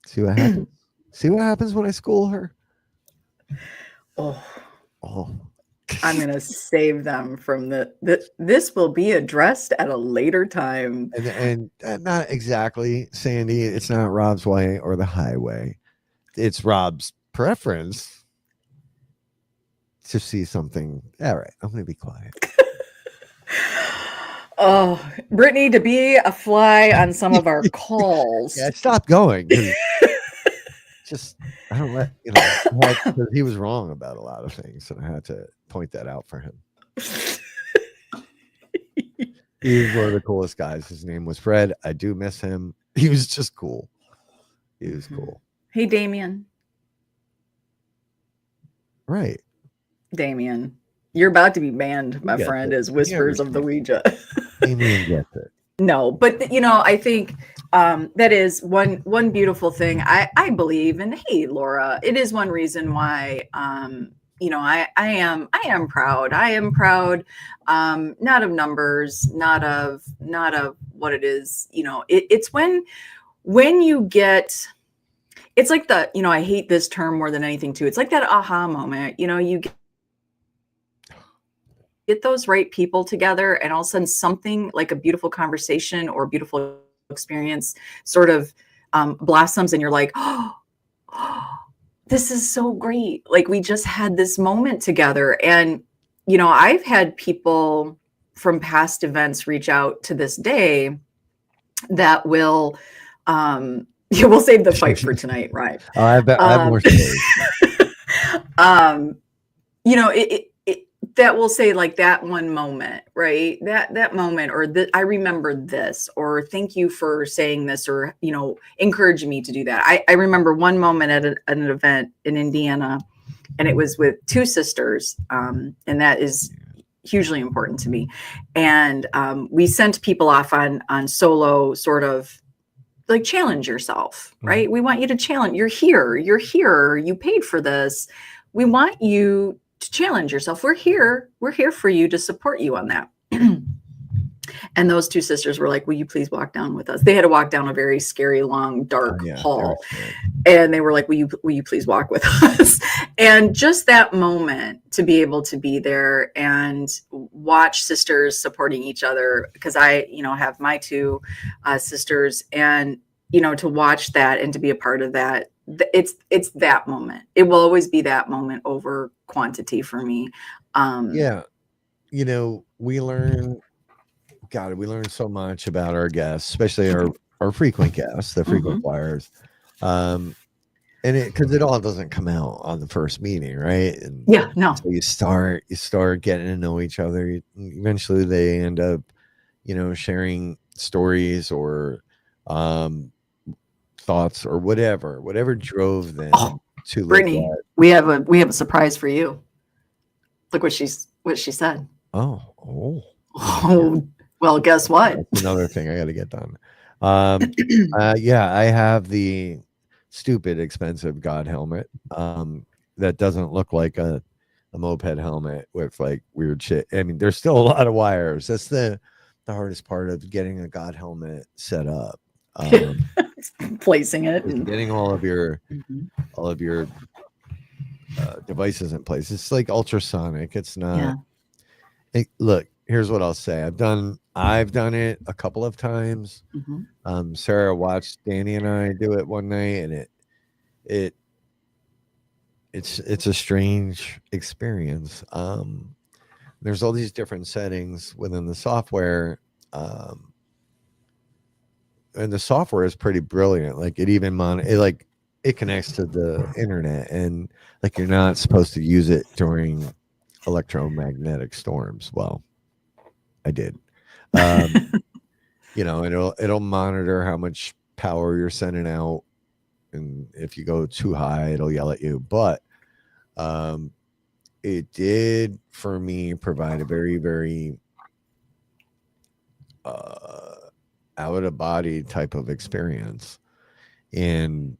See what happens? See what happens when I school her? Oh. I'm going to save them from this will be addressed at a later time. And not exactly, Sandy. It's not Rob's way or the highway. It's Rob's preference to see something. All right, I'm going to be quiet. Oh, Brittany, to be a fly on some of our calls. Yeah, stop going. Just, I don't let, because he was wrong about a lot of things, and I had to point that out for him. He was one of the coolest guys. His name was Fred. I do miss him. He was just cool. He was cool. Hey, Damien. Right. Damien. You're about to be banned, my friend, as Whispers of the Ouija. Damien gets it. No, but I think that is one beautiful thing. I believe, and hey, Laura, it is one reason why I am proud. I am proud, not of numbers, not of what it is. It's when you get. It's like I hate this term more than anything too. It's like that aha moment. You get those right people together, and all of a sudden something like a beautiful conversation or beautiful experience sort of blossoms, and you're like, oh, this is so great. Like, we just had this moment together. And, I've had people from past events reach out to this day that will, we'll save the fight for tonight, right? I have more stories. That will say, like, that one moment, right? That moment, or I remember this, or thank you for saying this, or, encouraging me to do that. I remember one moment at an event in Indiana, and it was with two sisters. And that is hugely important to me. And we sent people off on solo sort of like challenge yourself, right? We want you to challenge. You're here. You paid for this. We want you to challenge yourself. We're here for you, to support you on that. And those two sisters were like, will you please walk down with us? They had to walk down a very scary, long, dark hall. And they were like, will you please walk with us? And just that moment to be able to be there and watch sisters supporting each other, because I, have my two sisters, and, to watch that and to be a part of that, it's that moment. It will always be that moment over quantity for me. We learn so much about our guests, especially our frequent guests, the frequent flyers. And because it all doesn't come out on the first meeting, right? And so you start getting to know each other. Eventually they end up, sharing stories or thoughts or whatever drove them to look Brittany, at. we have a surprise for you. Look what she said. Oh. Oh, well, guess what? That's another thing I got to get done. Yeah, I have the stupid expensive God helmet that doesn't look like a moped helmet with like weird shit. I mean, there's still a lot of wires. That's the hardest part of getting a God helmet set up. Placing it Is and getting all of your devices in place. It's like ultrasonic. It's not. Look, here's what I'll say. I've done it a couple of times. Sarah watched Danny and I do it one night, and it's a strange experience. There's all these different settings within the software, and the software is pretty brilliant. Like it connects to the internet, and like you're not supposed to use it during electromagnetic storms. Well, I did. It'll monitor how much power you're sending out, and if you go too high, it'll yell at you. But it did for me provide a very, very out of body type of experience, and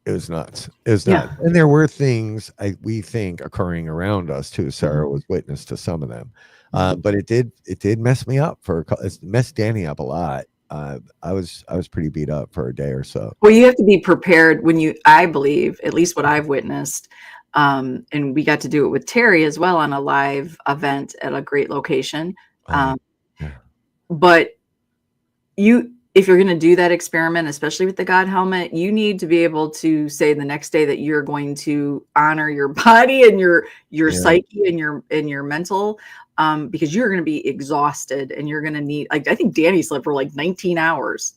it was nuts. And there were things we think occurring around us too. Sarah was witness to some of them, but it did mess me up it messed Danny up a lot. I was pretty beat up for a day or so. Well, you have to be prepared I believe, at least what I've witnessed, and we got to do it with Terry as well on a live event at a great location. But if you're going to do that experiment, especially with the God helmet, you need to be able to say the next day that you're going to honor your body and your psyche and your mental, because you're going to be exhausted and you're going to need, I think Danny slept for like 19 hours.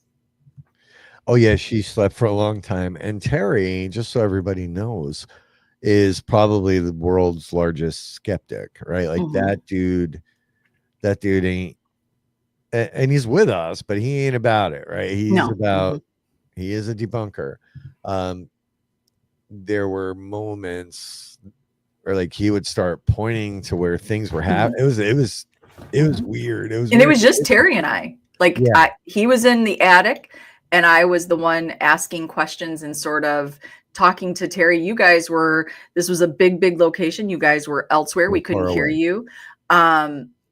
Oh yeah, she slept for a long time. And Terry, just so everybody knows, is probably the world's largest skeptic, right? Like that dude ain't, and he's with us, but he ain't about it, right? He is a debunker. There were moments where like he would start pointing to where things were happening. It was weird. It was just Terry and I. He was in the attic and I was the one asking questions and sort of talking to Terry. This was a big location. You guys were elsewhere. We couldn't hear you.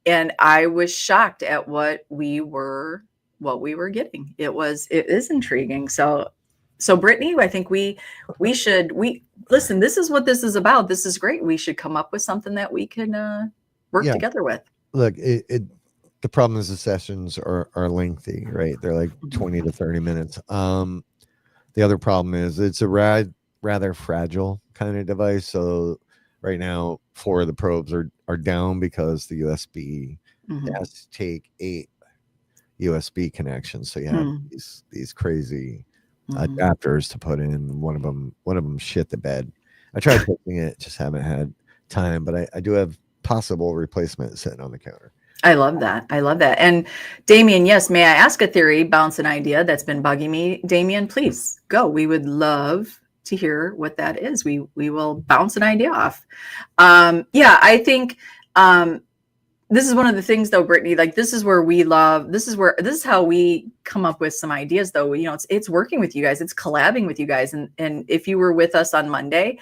And I was shocked at what we were getting. It is intriguing. So Brittany, I think we should listen. This is what this is about. This is great. We should come up with something that we can work together with. Look, the problem is the sessions are lengthy, right? They're like 20 to 30 minutes. The other problem is it's a rather fragile kind of device. So right now, 4 of the probes are down because the USB has to take 8 USB connections. So you have these crazy adapters to put in. One of them shit the bed. I tried fixing it, just haven't had time. But I do have possible replacement sitting on the counter. I love that. And Damien, yes, may I ask a theory, bounce an idea that's been bugging me? Damien, please go. We would love to hear what that is. We will bounce an idea off. I think this is one of the things though, Brittany, like this is how we come up with some ideas though. It's working with you guys, it's collabing with you guys. And if you were with us on Monday,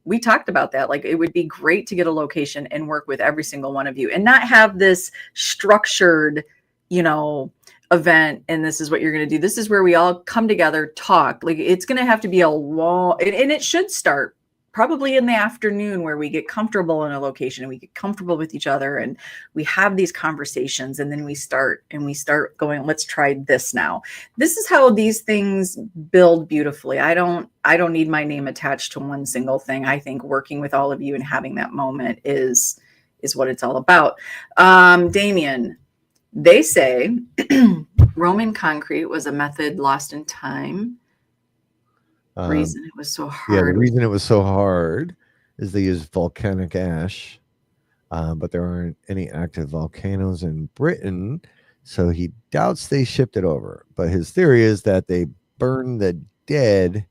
we talked about that. Like it would be great to get a location and work with every single one of you and not have this structured, event. And this is what you're going to do. This is where we all come together, talk. Like it's going to have to be a long, and it should start probably in the afternoon where we get comfortable in a location and we get comfortable with each other and we have these conversations and then we start going, let's try this now. This is how these things build beautifully. I don't need my name attached to one single thing. I think working with all of you and having that moment is what it's all about. Damien, they say Roman concrete was a method lost in time. Reason it was so hard. Yeah, the reason it was so hard is they used volcanic ash, but there aren't any active volcanoes in Britain, so he doubts they shipped it over. But his theory is that they burned the dead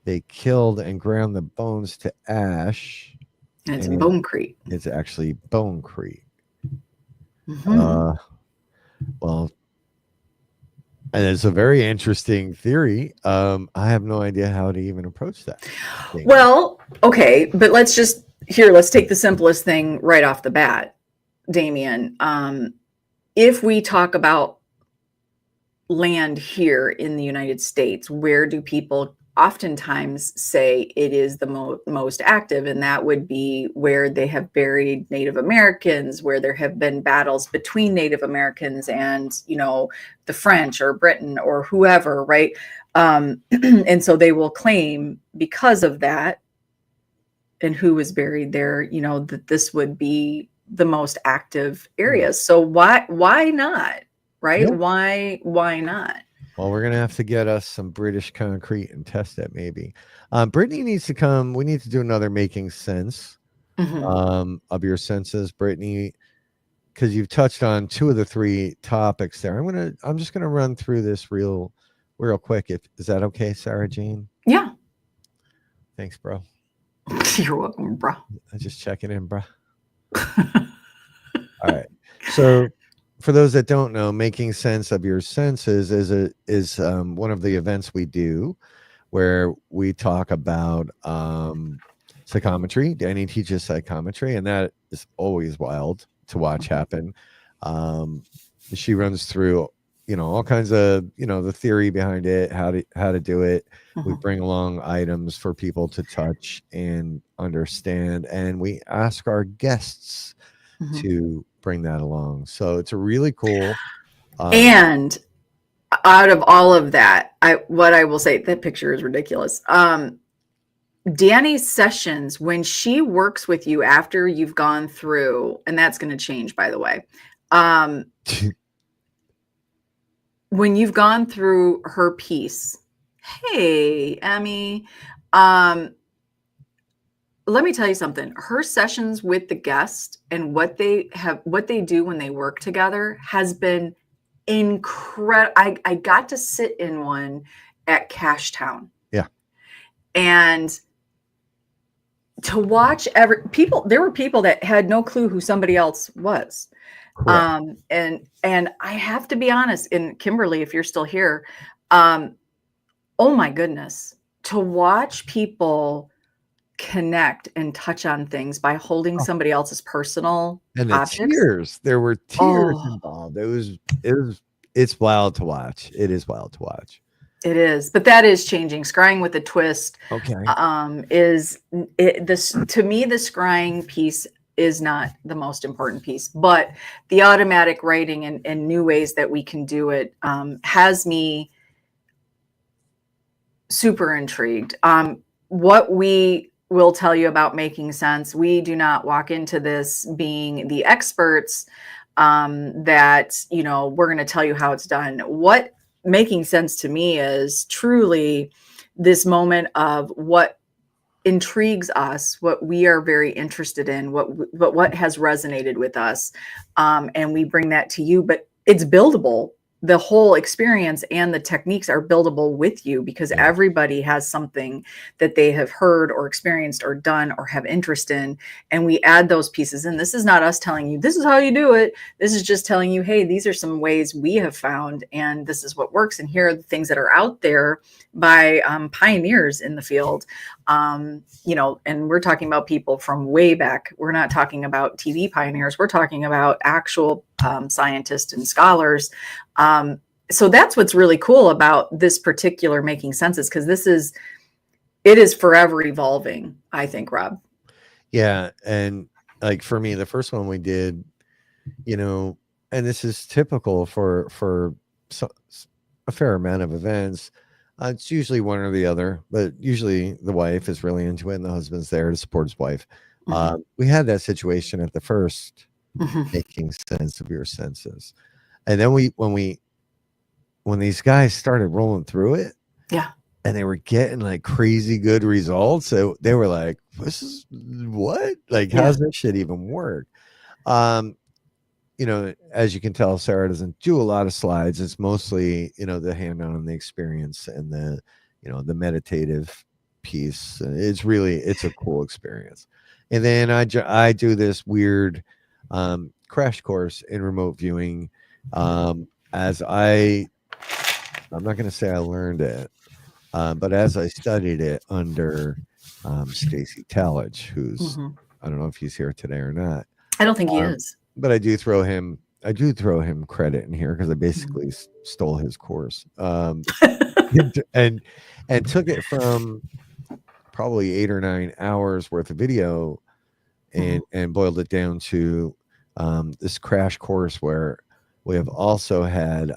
they killed and ground the bones to ash. And it's And bonecrete. it's actually bonecrete. Mhm. Well, and it's a very interesting theory. I have no idea how to even approach that. Well, okay, but let's take the simplest thing right off the bat, Damien. If we talk about land here in the United States, where do people oftentimes say it is the most active? And that would be where they have buried Native Americans, where there have been battles between Native Americans and, the French or Britain or whoever, right? And so they will claim, because of that and who was buried there, that this would be the most active areas. So why not? Right? Yeah. Why not? Well, we're gonna have to get us some British concrete and test it, maybe. Brittany needs to come. We need to do another making sense of your senses, Brittany, because you've touched on 2 of the 3 topics there. I'm just gonna run through this real quick. Is that okay, Sarah Jane? Yeah. Thanks, bro. You're welcome, bro. I'm just checking in, bro. All right. So, for those that don't know, making sense of your senses is one of the events we do where we talk about psychometry. Danny teaches psychometry, and that is always wild to watch happen. She runs through, all kinds of, the theory behind it, how to do it. We bring along items for people to touch and understand, and we ask our guests to bring that along. So it's a really cool. And out of all of that, what I will say, that picture is ridiculous. Danny's sessions, when she works with you after you've gone through, and that's going to change, by the way. When you've gone through her piece, hey, Emmy, let me tell you something. Her sessions with the guest and what they do when they work together has been incredible. I got to sit in one at Cashtown. Yeah. And to watch there were people that had no clue who somebody else was. And I have to be honest, and Kimberly, if you're still here, oh my goodness, to watch people connect and touch on things by holding somebody else's personal and objects. There were tears involved. It's wild to watch. It is wild to watch. It is, but that is changing. Scrying with a twist. Okay. To me, the scrying piece is not the most important piece, but the automatic writing and new ways that we can do it has me super intrigued. What we will tell you about making sense, we do not walk into this being the experts that, we're going to tell you how it's done. What making sense to me is truly this moment of what intrigues us, what we are very interested in, what has resonated with us, and we bring that to you. But it's buildable. The whole experience and the techniques are buildable with you, because everybody has something that they have heard or experienced or done or have interest in. And we add those pieces in. This is not us telling you, this is how you do it. This is just telling you, hey, these are some ways we have found, and this is what works. And here are the things that are out there by pioneers in the field. And we're talking about people from way back. We're not talking about TV pioneers. We're talking about actual scientists and scholars. So that's what's really cool about this particular making senses, because it is forever evolving, I think, Rob. Yeah. And like for me, the first one we did, and this is typical for a fair amount of events. It's usually one or the other, but usually the wife is really into it and the husband's there to support his wife. We had that situation at the first making sense of your senses. And then when these guys started rolling through it, and they were getting like crazy good results, so they were like, this is what? Like, how's this shit even work? As you can tell, Sarah doesn't do a lot of slides. It's mostly, the handout on the experience and the, the meditative piece. It's a cool experience. And then I do this weird crash course in remote viewing. As I'm not going to say I learned it, but as I studied it under Stacy Tallich, who's I don't know if he's here today or not. I don't think he is, but I do throw him credit in here because I basically stole his course, and took it from probably 8 or 9 hours worth of video and boiled it down to this crash course where we have also had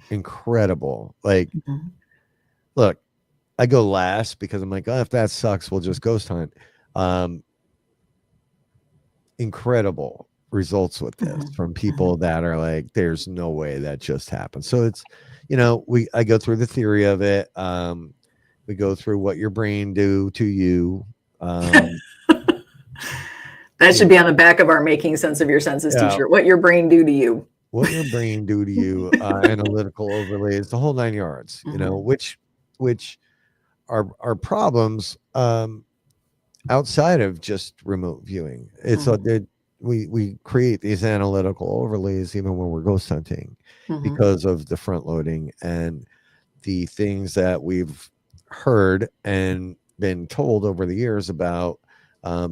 incredible, like, look, I go last because I'm like, oh, if that sucks, we'll just ghost hunt. Incredible results with this from people that are like, there's no way that just happened. So it's, I go through the theory of it. We go through what your brain do to you. That should be on the back of our Making Sense of Your Senses t-shirt. What your brain do to you. What your brain do to you, analytical overlays, the whole 9 yards, which are problems outside of just remote viewing. It's we create these analytical overlays even when we're ghost hunting because of the front loading and the things that we've heard and been told over the years about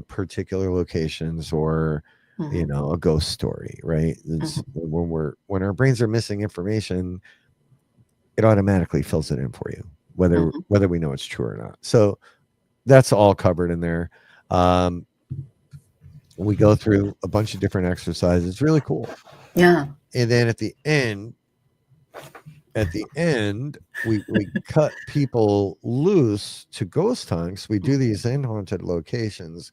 particular locations or a ghost story, right? When our brains are missing information, it automatically fills it in for you, whether we know it's true or not. So that's all covered in there. We go through a bunch of different exercises. It's really cool. Yeah. And then at the end, we cut people loose to ghost hunts. We do these in haunted locations,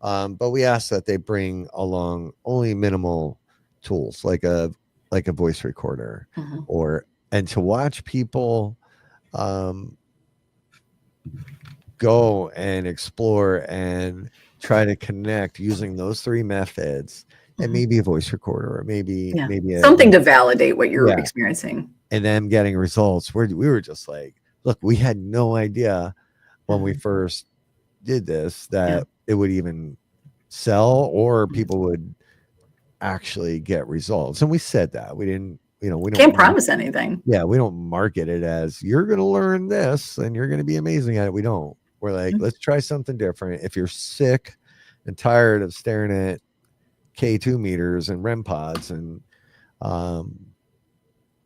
but we ask that they bring along only minimal tools, like a voice recorder, and to watch people go and explore and try to connect using those 3 methods, and maybe a voice recorder, or maybe something to validate what you're experiencing, and then getting results. We were just like, look, we had no idea when we first did this that it would even sell or people would actually get results. And we said that we didn't, we can't promise anything. Yeah, we don't market it as you're going to learn this and you're going to be amazing at it. We don't. We're like, let's try something different. If you're sick and tired of staring at K2 meters and REM pods, and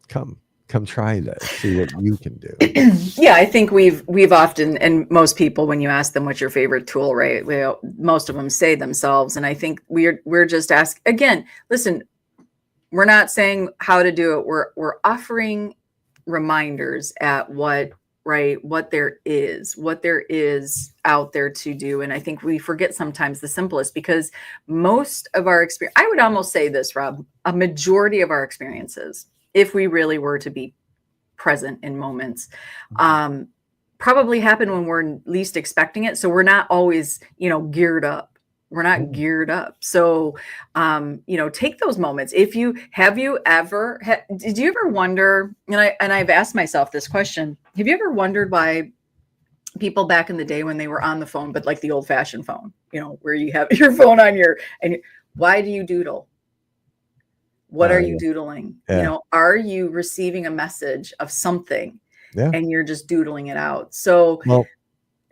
come try this, see what you can do. Yeah, I think we've often, and most people, when you ask them what's your favorite tool, right, most of them say themselves. And I think we're just asking, again, listen, we're not saying how to do it. We're offering reminders at what there is out there to do. And I think we forget sometimes the simplest, because most of our experience, I would almost say this, Rob, a majority of our experiences, if we really were to be present in moments, probably happen when we're least expecting it. So we're not always, geared up. We're not geared up. So, take those moments. Did you ever wonder, and I've asked myself this question, have you ever wondered why people back in the day when they were on the phone, but like the old fashioned phone, where you have your phone on why do you doodle? What are you doodling? Yeah. Are you receiving a message of something and you're just doodling it out? So, well,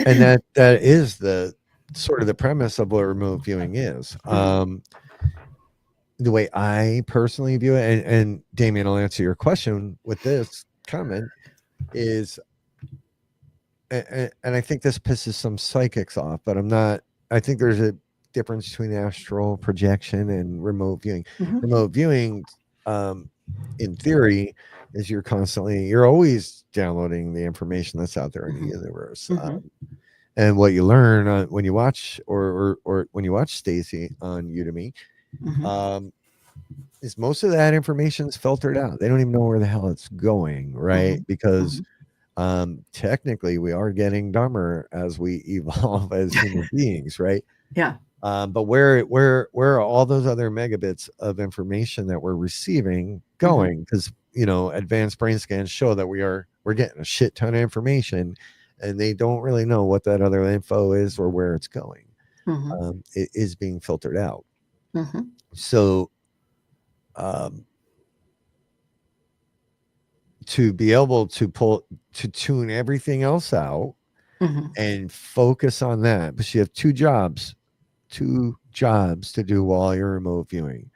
and that is the sort of the premise of what remote viewing is. The way I personally view it, and Damien, I'll answer your question with this comment, is, and I think this pisses some psychics off, but I think there's a difference between astral projection and remote viewing. Remote viewing, in theory, is you're always downloading the information that's out there in the universe. And what you learn when you watch or when you watch Stacy on Udemy, is most of that information is filtered out. They don't even know where the hell it's going, right? Because technically we are getting dumber as we evolve as human beings, right? Yeah. But where are all those other megabits of information that we're receiving going? Because advanced brain scans show that we're getting a shit ton of information, and they don't really know what that other info is or where it's going. Mm-hmm. It is being filtered out. Mm-hmm. So um, to be able to tune everything else out Mm-hmm. and focus on that, but you have two jobs to do while you're remote viewing,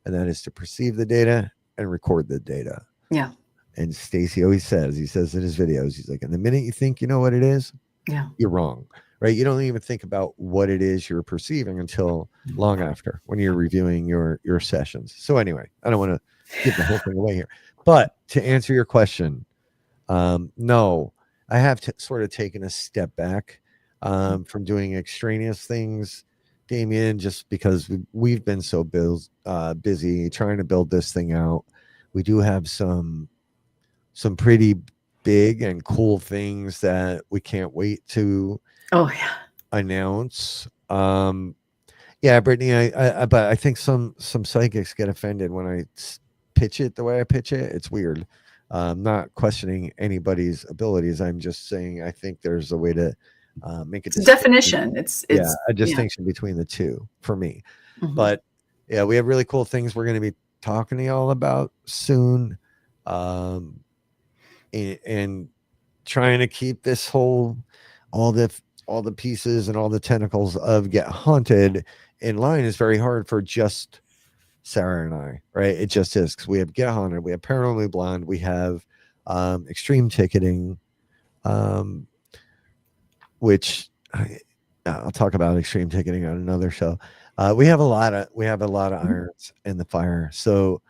and that is to perceive the data and record the data. Yeah. And Stacy always says, he says in his videos, he's like, and the minute you think you know what it is, Yeah. you're wrong, right? You don't even think about what it is you're perceiving until long after, when you're reviewing your sessions. So anyway, I don't want to give the whole thing away here, but to answer your question, no, I have sort of taken a step back from doing extraneous things, Damien, just because we've been so busy trying to build this thing out. We do have some pretty big and cool things that we can't wait to Oh yeah. announce. Yeah, Brittany, but I think some psychics get offended when I pitch it the way I pitch it. It's weird. I'm not questioning anybody's abilities. I'm just saying I think there's a way to make a It's a distinction. definition. It's A yeah. distinction between the two for me. Mm-hmm. But yeah, we have really cool things we're going to be talking to y'all about soon, and trying to keep this whole all the pieces and all the tentacles of Get Haunted in line is very hard for just Sarah and I, right? It just is, because we have Get Haunted, we have Paranormally Blonde, we have Extreme Ticketing, which I'll talk about Extreme Ticketing on another show. We have a lot of irons in the fire. So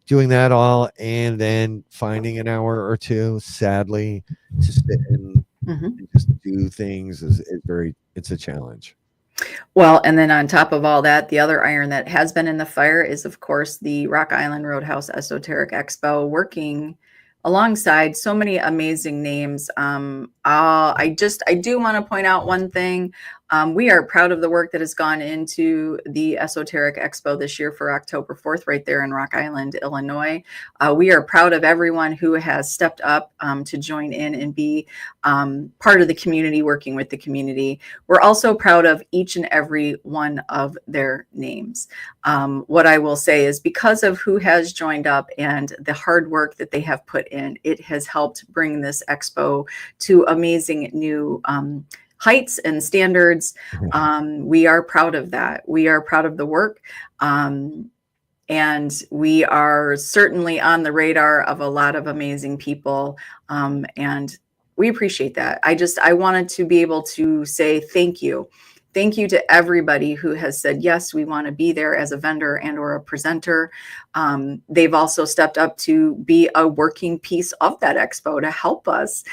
doing that all and then finding an hour or two, sadly, to sit and just do things is it's a challenge. Well, and then on top of all that, the other iron that has been in the fire is, of course, the Rock Island Roadhouse Esoteric Expo, working alongside so many amazing names. I do want to point out one thing. We are proud of the work that has gone into the Esoteric Expo this year for October 4th, right there in Rock Island, Illinois. We are proud of everyone who has stepped up to join in and be part of the community, working with the community. We're also proud of each and every one of their names. What I will say is, because of who has joined up and the hard work that they have put in, it has helped bring this expo to amazing new heights and standards. We are proud of that. We are proud of the work. And we are certainly on the radar of a lot of amazing people. And we appreciate that. I wanted to be able to say thank you. Thank you to everybody who has said, yes, we want to be there as a vendor and or a presenter. They've also stepped up to be a working piece of that expo to help us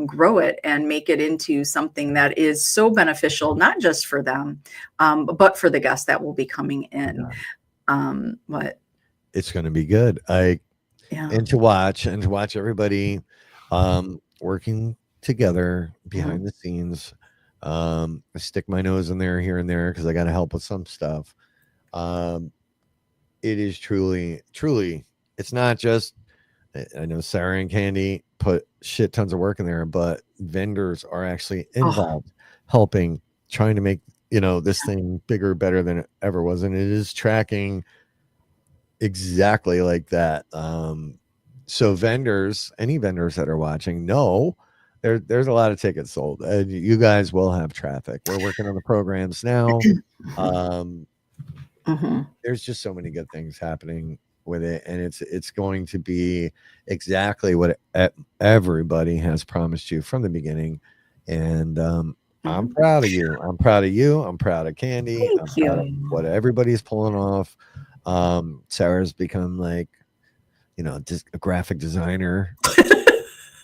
grow it and make it into something that is so beneficial, not just for them, but for the guests that will be coming in. But it's going to be good. And to watch everybody working together behind the scenes. I stick my nose in there here and there because I got to help with some stuff. It is truly, it's not just, I know Sarah and Candy put shit tons of work in there, but vendors are actually involved, helping, trying to make, this thing bigger, better than it ever was. And it is tracking exactly like that. So vendors, any vendors that are watching, know there's a lot of tickets sold, and you guys will have traffic. We're working on the programs now. There's just so many good things happening with it, and it's going to be exactly what everybody has promised you from the beginning. And I'm proud of you. I'm proud of you. I'm proud of Candy. Thank I'm you. proud of what everybody's pulling off. Sarah's become like, just a graphic designer.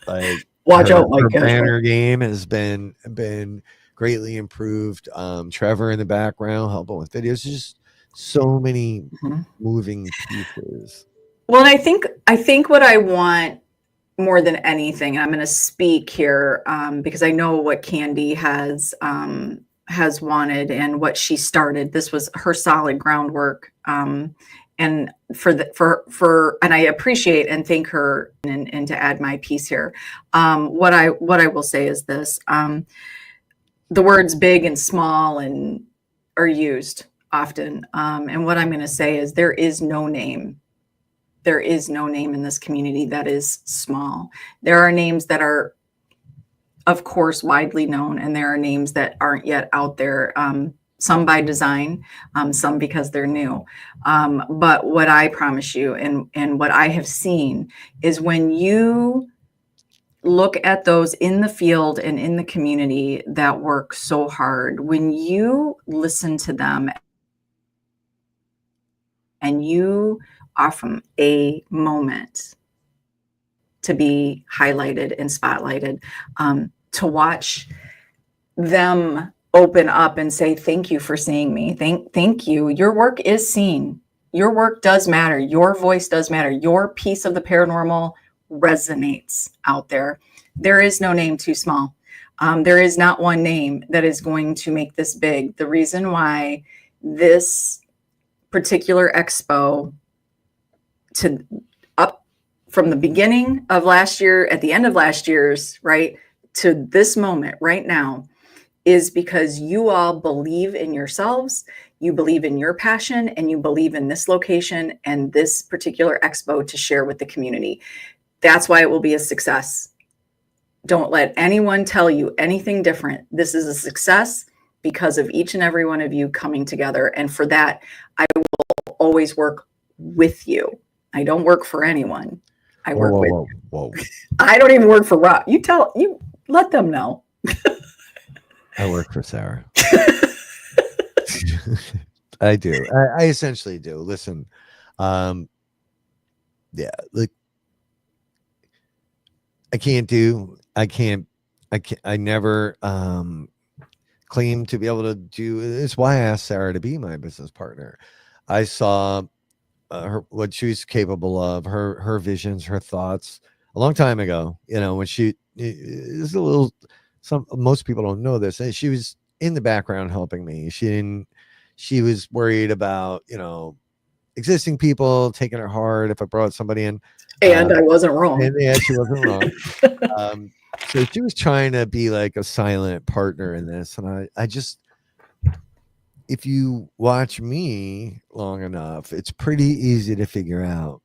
Like, watch out, her Mike. banner game has been greatly improved. Trevor in the background helping with videos. Just so many moving pieces. Well, and I think what I want more than anything, I'm going to speak here because I know what Candy has wanted and what she started. This was her solid groundwork. and and I appreciate and thank her, and to add my piece here, what I will say is this: the words big and small and are used often, and what I'm going to say is there is no name. There is no name in this community that is small. There are names that are, of course, widely known, and there are names that aren't yet out there. Some by design, some because they're new. But what I promise you, and what I have seen, is when you look at those in the field and in the community that work so hard, when you listen to them and you offer them a moment to be highlighted and spotlighted, to watch them open up and say, thank you for seeing me. Thank you. Your work is seen. Your work does matter. Your voice does matter. Your piece of the paranormal resonates out there. There is no name too small. There is not one name that is going to make this big. The reason why this particular expo, to up from the beginning of last year, at the end of last year's, right, to this moment right now, is because you all believe in yourselves, you believe in your passion, and you believe in this location and this particular expo to share with the community. That's why it will be a success. Don't let anyone tell you anything different. This is a success because of each and every one of you coming together. And for that, I will always work with you. I don't work for anyone. I work with you. I don't even work for Rob. You let them know. I work for Sara. I do. I essentially do. Listen, yeah, like I never claim to be able to do. It's why I asked Sara to be my business partner. I saw what she was capable of, her visions, her thoughts a long time ago. You know, when she is a little. Most people don't know this. She was in the background helping me. She was worried about, existing people taking her hard if I brought somebody in. And I wasn't wrong. And yeah, she wasn't wrong. So she was trying to be like a silent partner in this. And I just, if you watch me long enough, it's pretty easy to figure out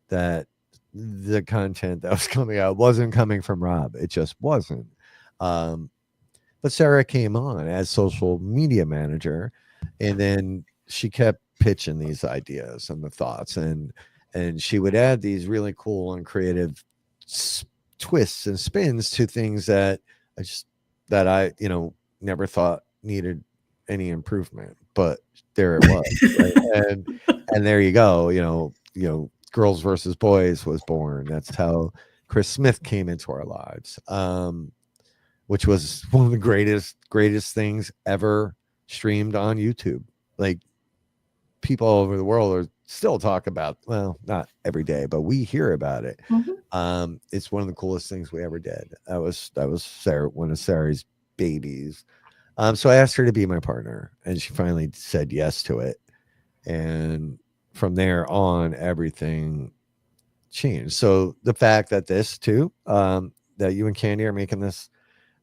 that the content that was coming out wasn't coming from Rob. It just wasn't. But Sara came on as social media manager, and then she kept pitching these ideas and the thoughts, and she would add these really cool and creative twists and spins to things that I never thought needed any improvement, but there it was. Right? and there you go. Girls versus Boys was born. That's how Chris Smith came into our lives. Which was one of the greatest things ever streamed on YouTube. Like, people all over the world are still talk about, well, not every day, but we hear about it. Mm-hmm. It's one of the coolest things we ever did. That was Sara, one of Sara's babies. So I asked her to be my partner, and she finally said yes to it. And from there on, everything changed. So the fact that this too, that you and Candy are making this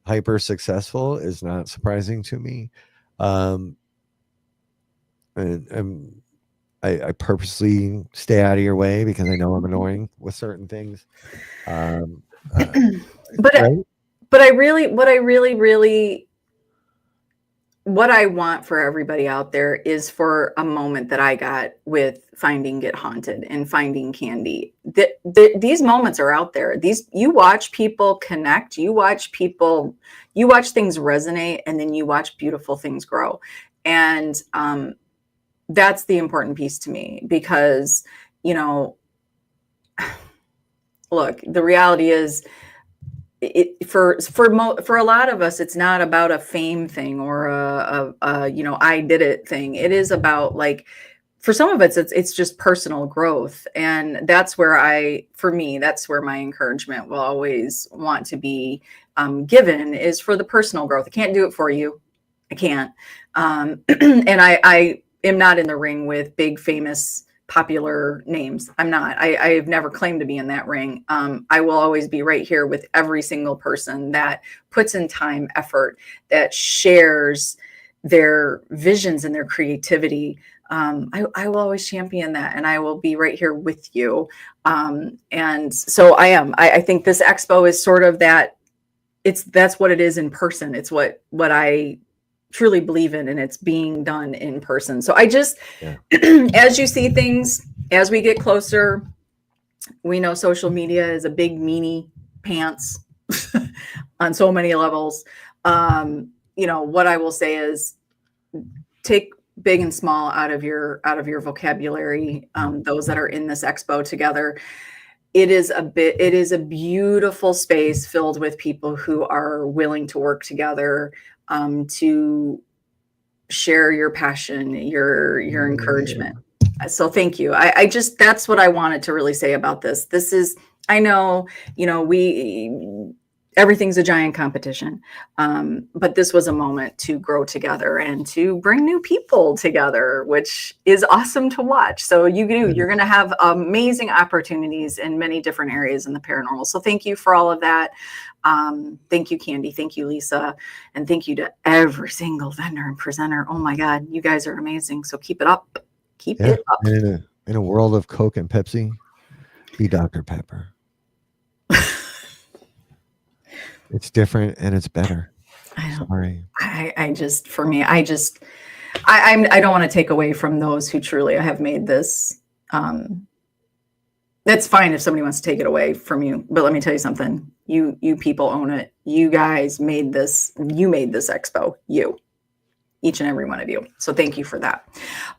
hyper successful is not surprising to me. And I purposely stay out of your way because I know I'm annoying with certain things. But what I want for everybody out there is for a moment that I got with finding Get Haunted and finding Candy. These moments are out there. You watch people connect, you watch things resonate, and then you watch beautiful things grow. And that's the important piece to me, because, look, the reality is, for a lot of us, it's not about a fame thing or a I did it thing. It is about, like, for some of it's just personal growth. And that's where that's where my encouragement will always want to be given, is for the personal growth. I can't do it for you. I can't. And I am not in the ring with big famous popular names. I'm not. I've never claimed to be in that ring. I will always be right here with every single person that puts in time, effort, that shares their visions and their creativity. I will always champion that, and I will be right here with you. And so I am. I think this expo is sort of that. That's what it is in person. It's what I truly believe in, and it's being done in person. So I just, as you see things, as we get closer, we know social media is a big meanie pants on so many levels. What I will say is take big and small out of your vocabulary. Those that are in this expo together, it is a beautiful space filled with people who are willing to work together, to share your passion, your encouragement. So thank you. I just, that's what I wanted to really say about this. This is, I know, everything's a giant competition. But this was a moment to grow together and to bring new people together, which is awesome to watch. So you're going to have amazing opportunities in many different areas in the paranormal. So thank you for all of that. Thank you, Candy. Thank you, Lisa. And thank you to every single vendor and presenter. Oh my God, you guys are amazing. So keep it up. Keep it up. In a world of Coke and Pepsi, be Dr. Pepper. It's different and it's better. Sorry. I don't want to take away from those who truly have made this. That's fine if somebody wants to take it away from you, but let me tell you something. You people own it. You guys made this. You made this expo. Each and every one of you. So thank you for that.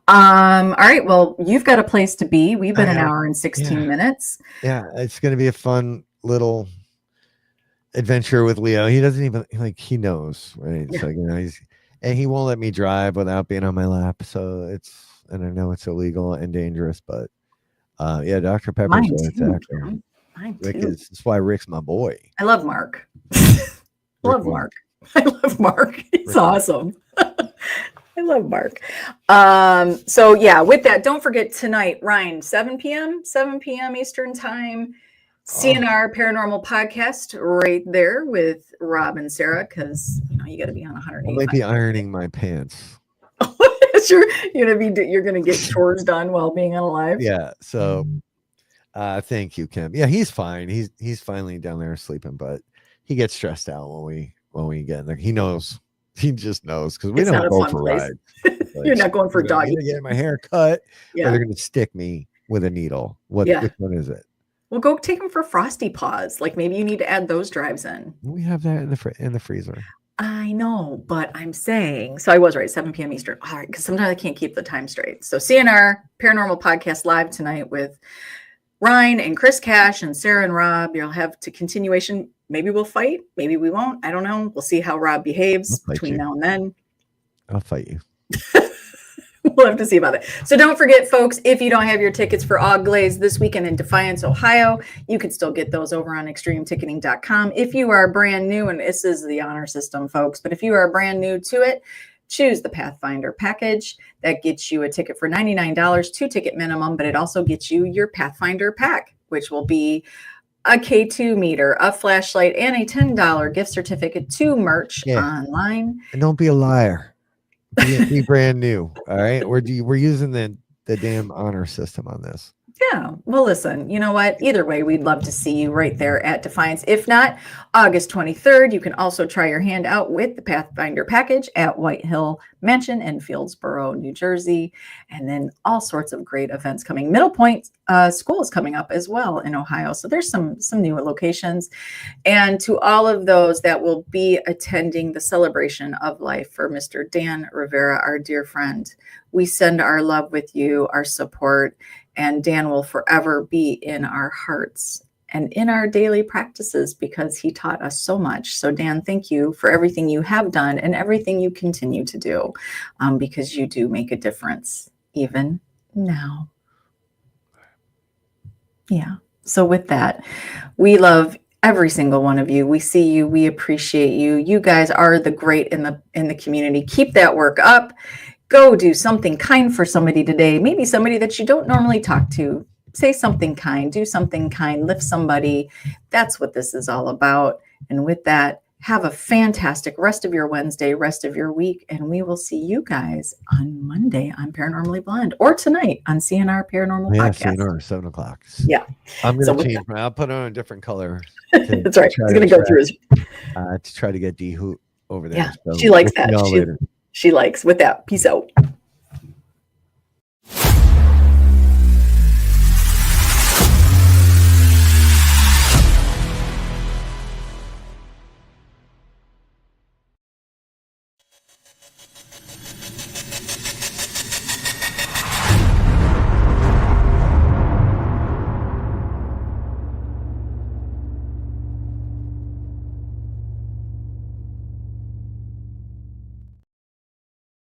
All right. Well, you've got a place to be. We've been an hour and 16 minutes. Yeah, it's going to be a fun little adventure with Leo. He doesn't even he knows, right? Yeah. So he won't let me drive without being on my lap. So and I know it's illegal and dangerous, but Dr. Pepper's exactly. That's why Rick's my boy. I love Mark. I love Mark. He's awesome. I love Mark. So with that, don't forget tonight, Ryan, 7 p.m. Eastern time. CNR Paranormal Podcast right there with Rob and Sara, because you got to be on 100. I might be ironing my pants. You're gonna get chores done while being alive. Yeah. So, thank you, Kim. Yeah, he's fine. He's finally down there sleeping, but he gets stressed out when we get in there. He knows. He just knows because we don't go for rides. You're not going for doggy. I'm gonna get my hair cut, or they're gonna stick me with a needle. Which one is it? Well, go take them for frosty paws. Like maybe you need to add those drives in. We have that in the freezer. I know, but I'm saying, so I was right, 7 p.m. Eastern. All right, because sometimes I can't keep the time straight. So CNR Paranormal Podcast live tonight with Ryan and Chris Cash and Sara and Rob. You'll have to continuation. Maybe we'll fight. Maybe we won't. I don't know. We'll see how Rob behaves between now and then. I'll fight you. We'll have to see about it. So don't forget, folks, if you don't have your tickets for Og Glaze this weekend in Defiance, Ohio, you can still get those over on extremeticketing.com. If you are brand new, and this is the honor system, folks, but if you are brand new to it, choose the Pathfinder package. That gets you a ticket for $99, 2-ticket minimum, but it also gets you your Pathfinder pack, which will be a K2 meter, a flashlight, and a $10 gift certificate to merch online. And don't be a liar. Be brand new. All right. We're using the damn honor system on this. Yeah. Well, listen, you know what? Either way, we'd love to see you right there at Defiance. If not, August 23rd, you can also try your hand out with the Pathfinder package at White Hill Mansion in Fieldsboro, New Jersey. And then all sorts of great events coming. Middle Point School is coming up as well in Ohio. So there's some new locations. And to all of those that will be attending the celebration of life for Mr. Dan Rivera, our dear friend, we send our love with you, our support. And Dan will forever be in our hearts and in our daily practices because he taught us so much. So Dan, thank you for everything you have done and everything you continue to do, because you do make a difference even now. Yeah. So with that, we love every single one of you. We see you. We appreciate you. You guys are the great in the community. Keep that work up. Go do something kind for somebody today. Maybe somebody that you don't normally talk to. Say something kind, do something kind, lift somebody. That's what this is all about. And with that, have a fantastic rest of your Wednesday, rest of your week, and we will see you guys on Monday on Paranormally Blonde or tonight on CNR Paranormal Podcast. CNR, 7 o'clock. Yeah. I'm going to change I'll put on a different color. That's right. He's going to go through his. To try to get D Hoot over there. Yeah, so she likes that. Later. She likes with that. Peace out.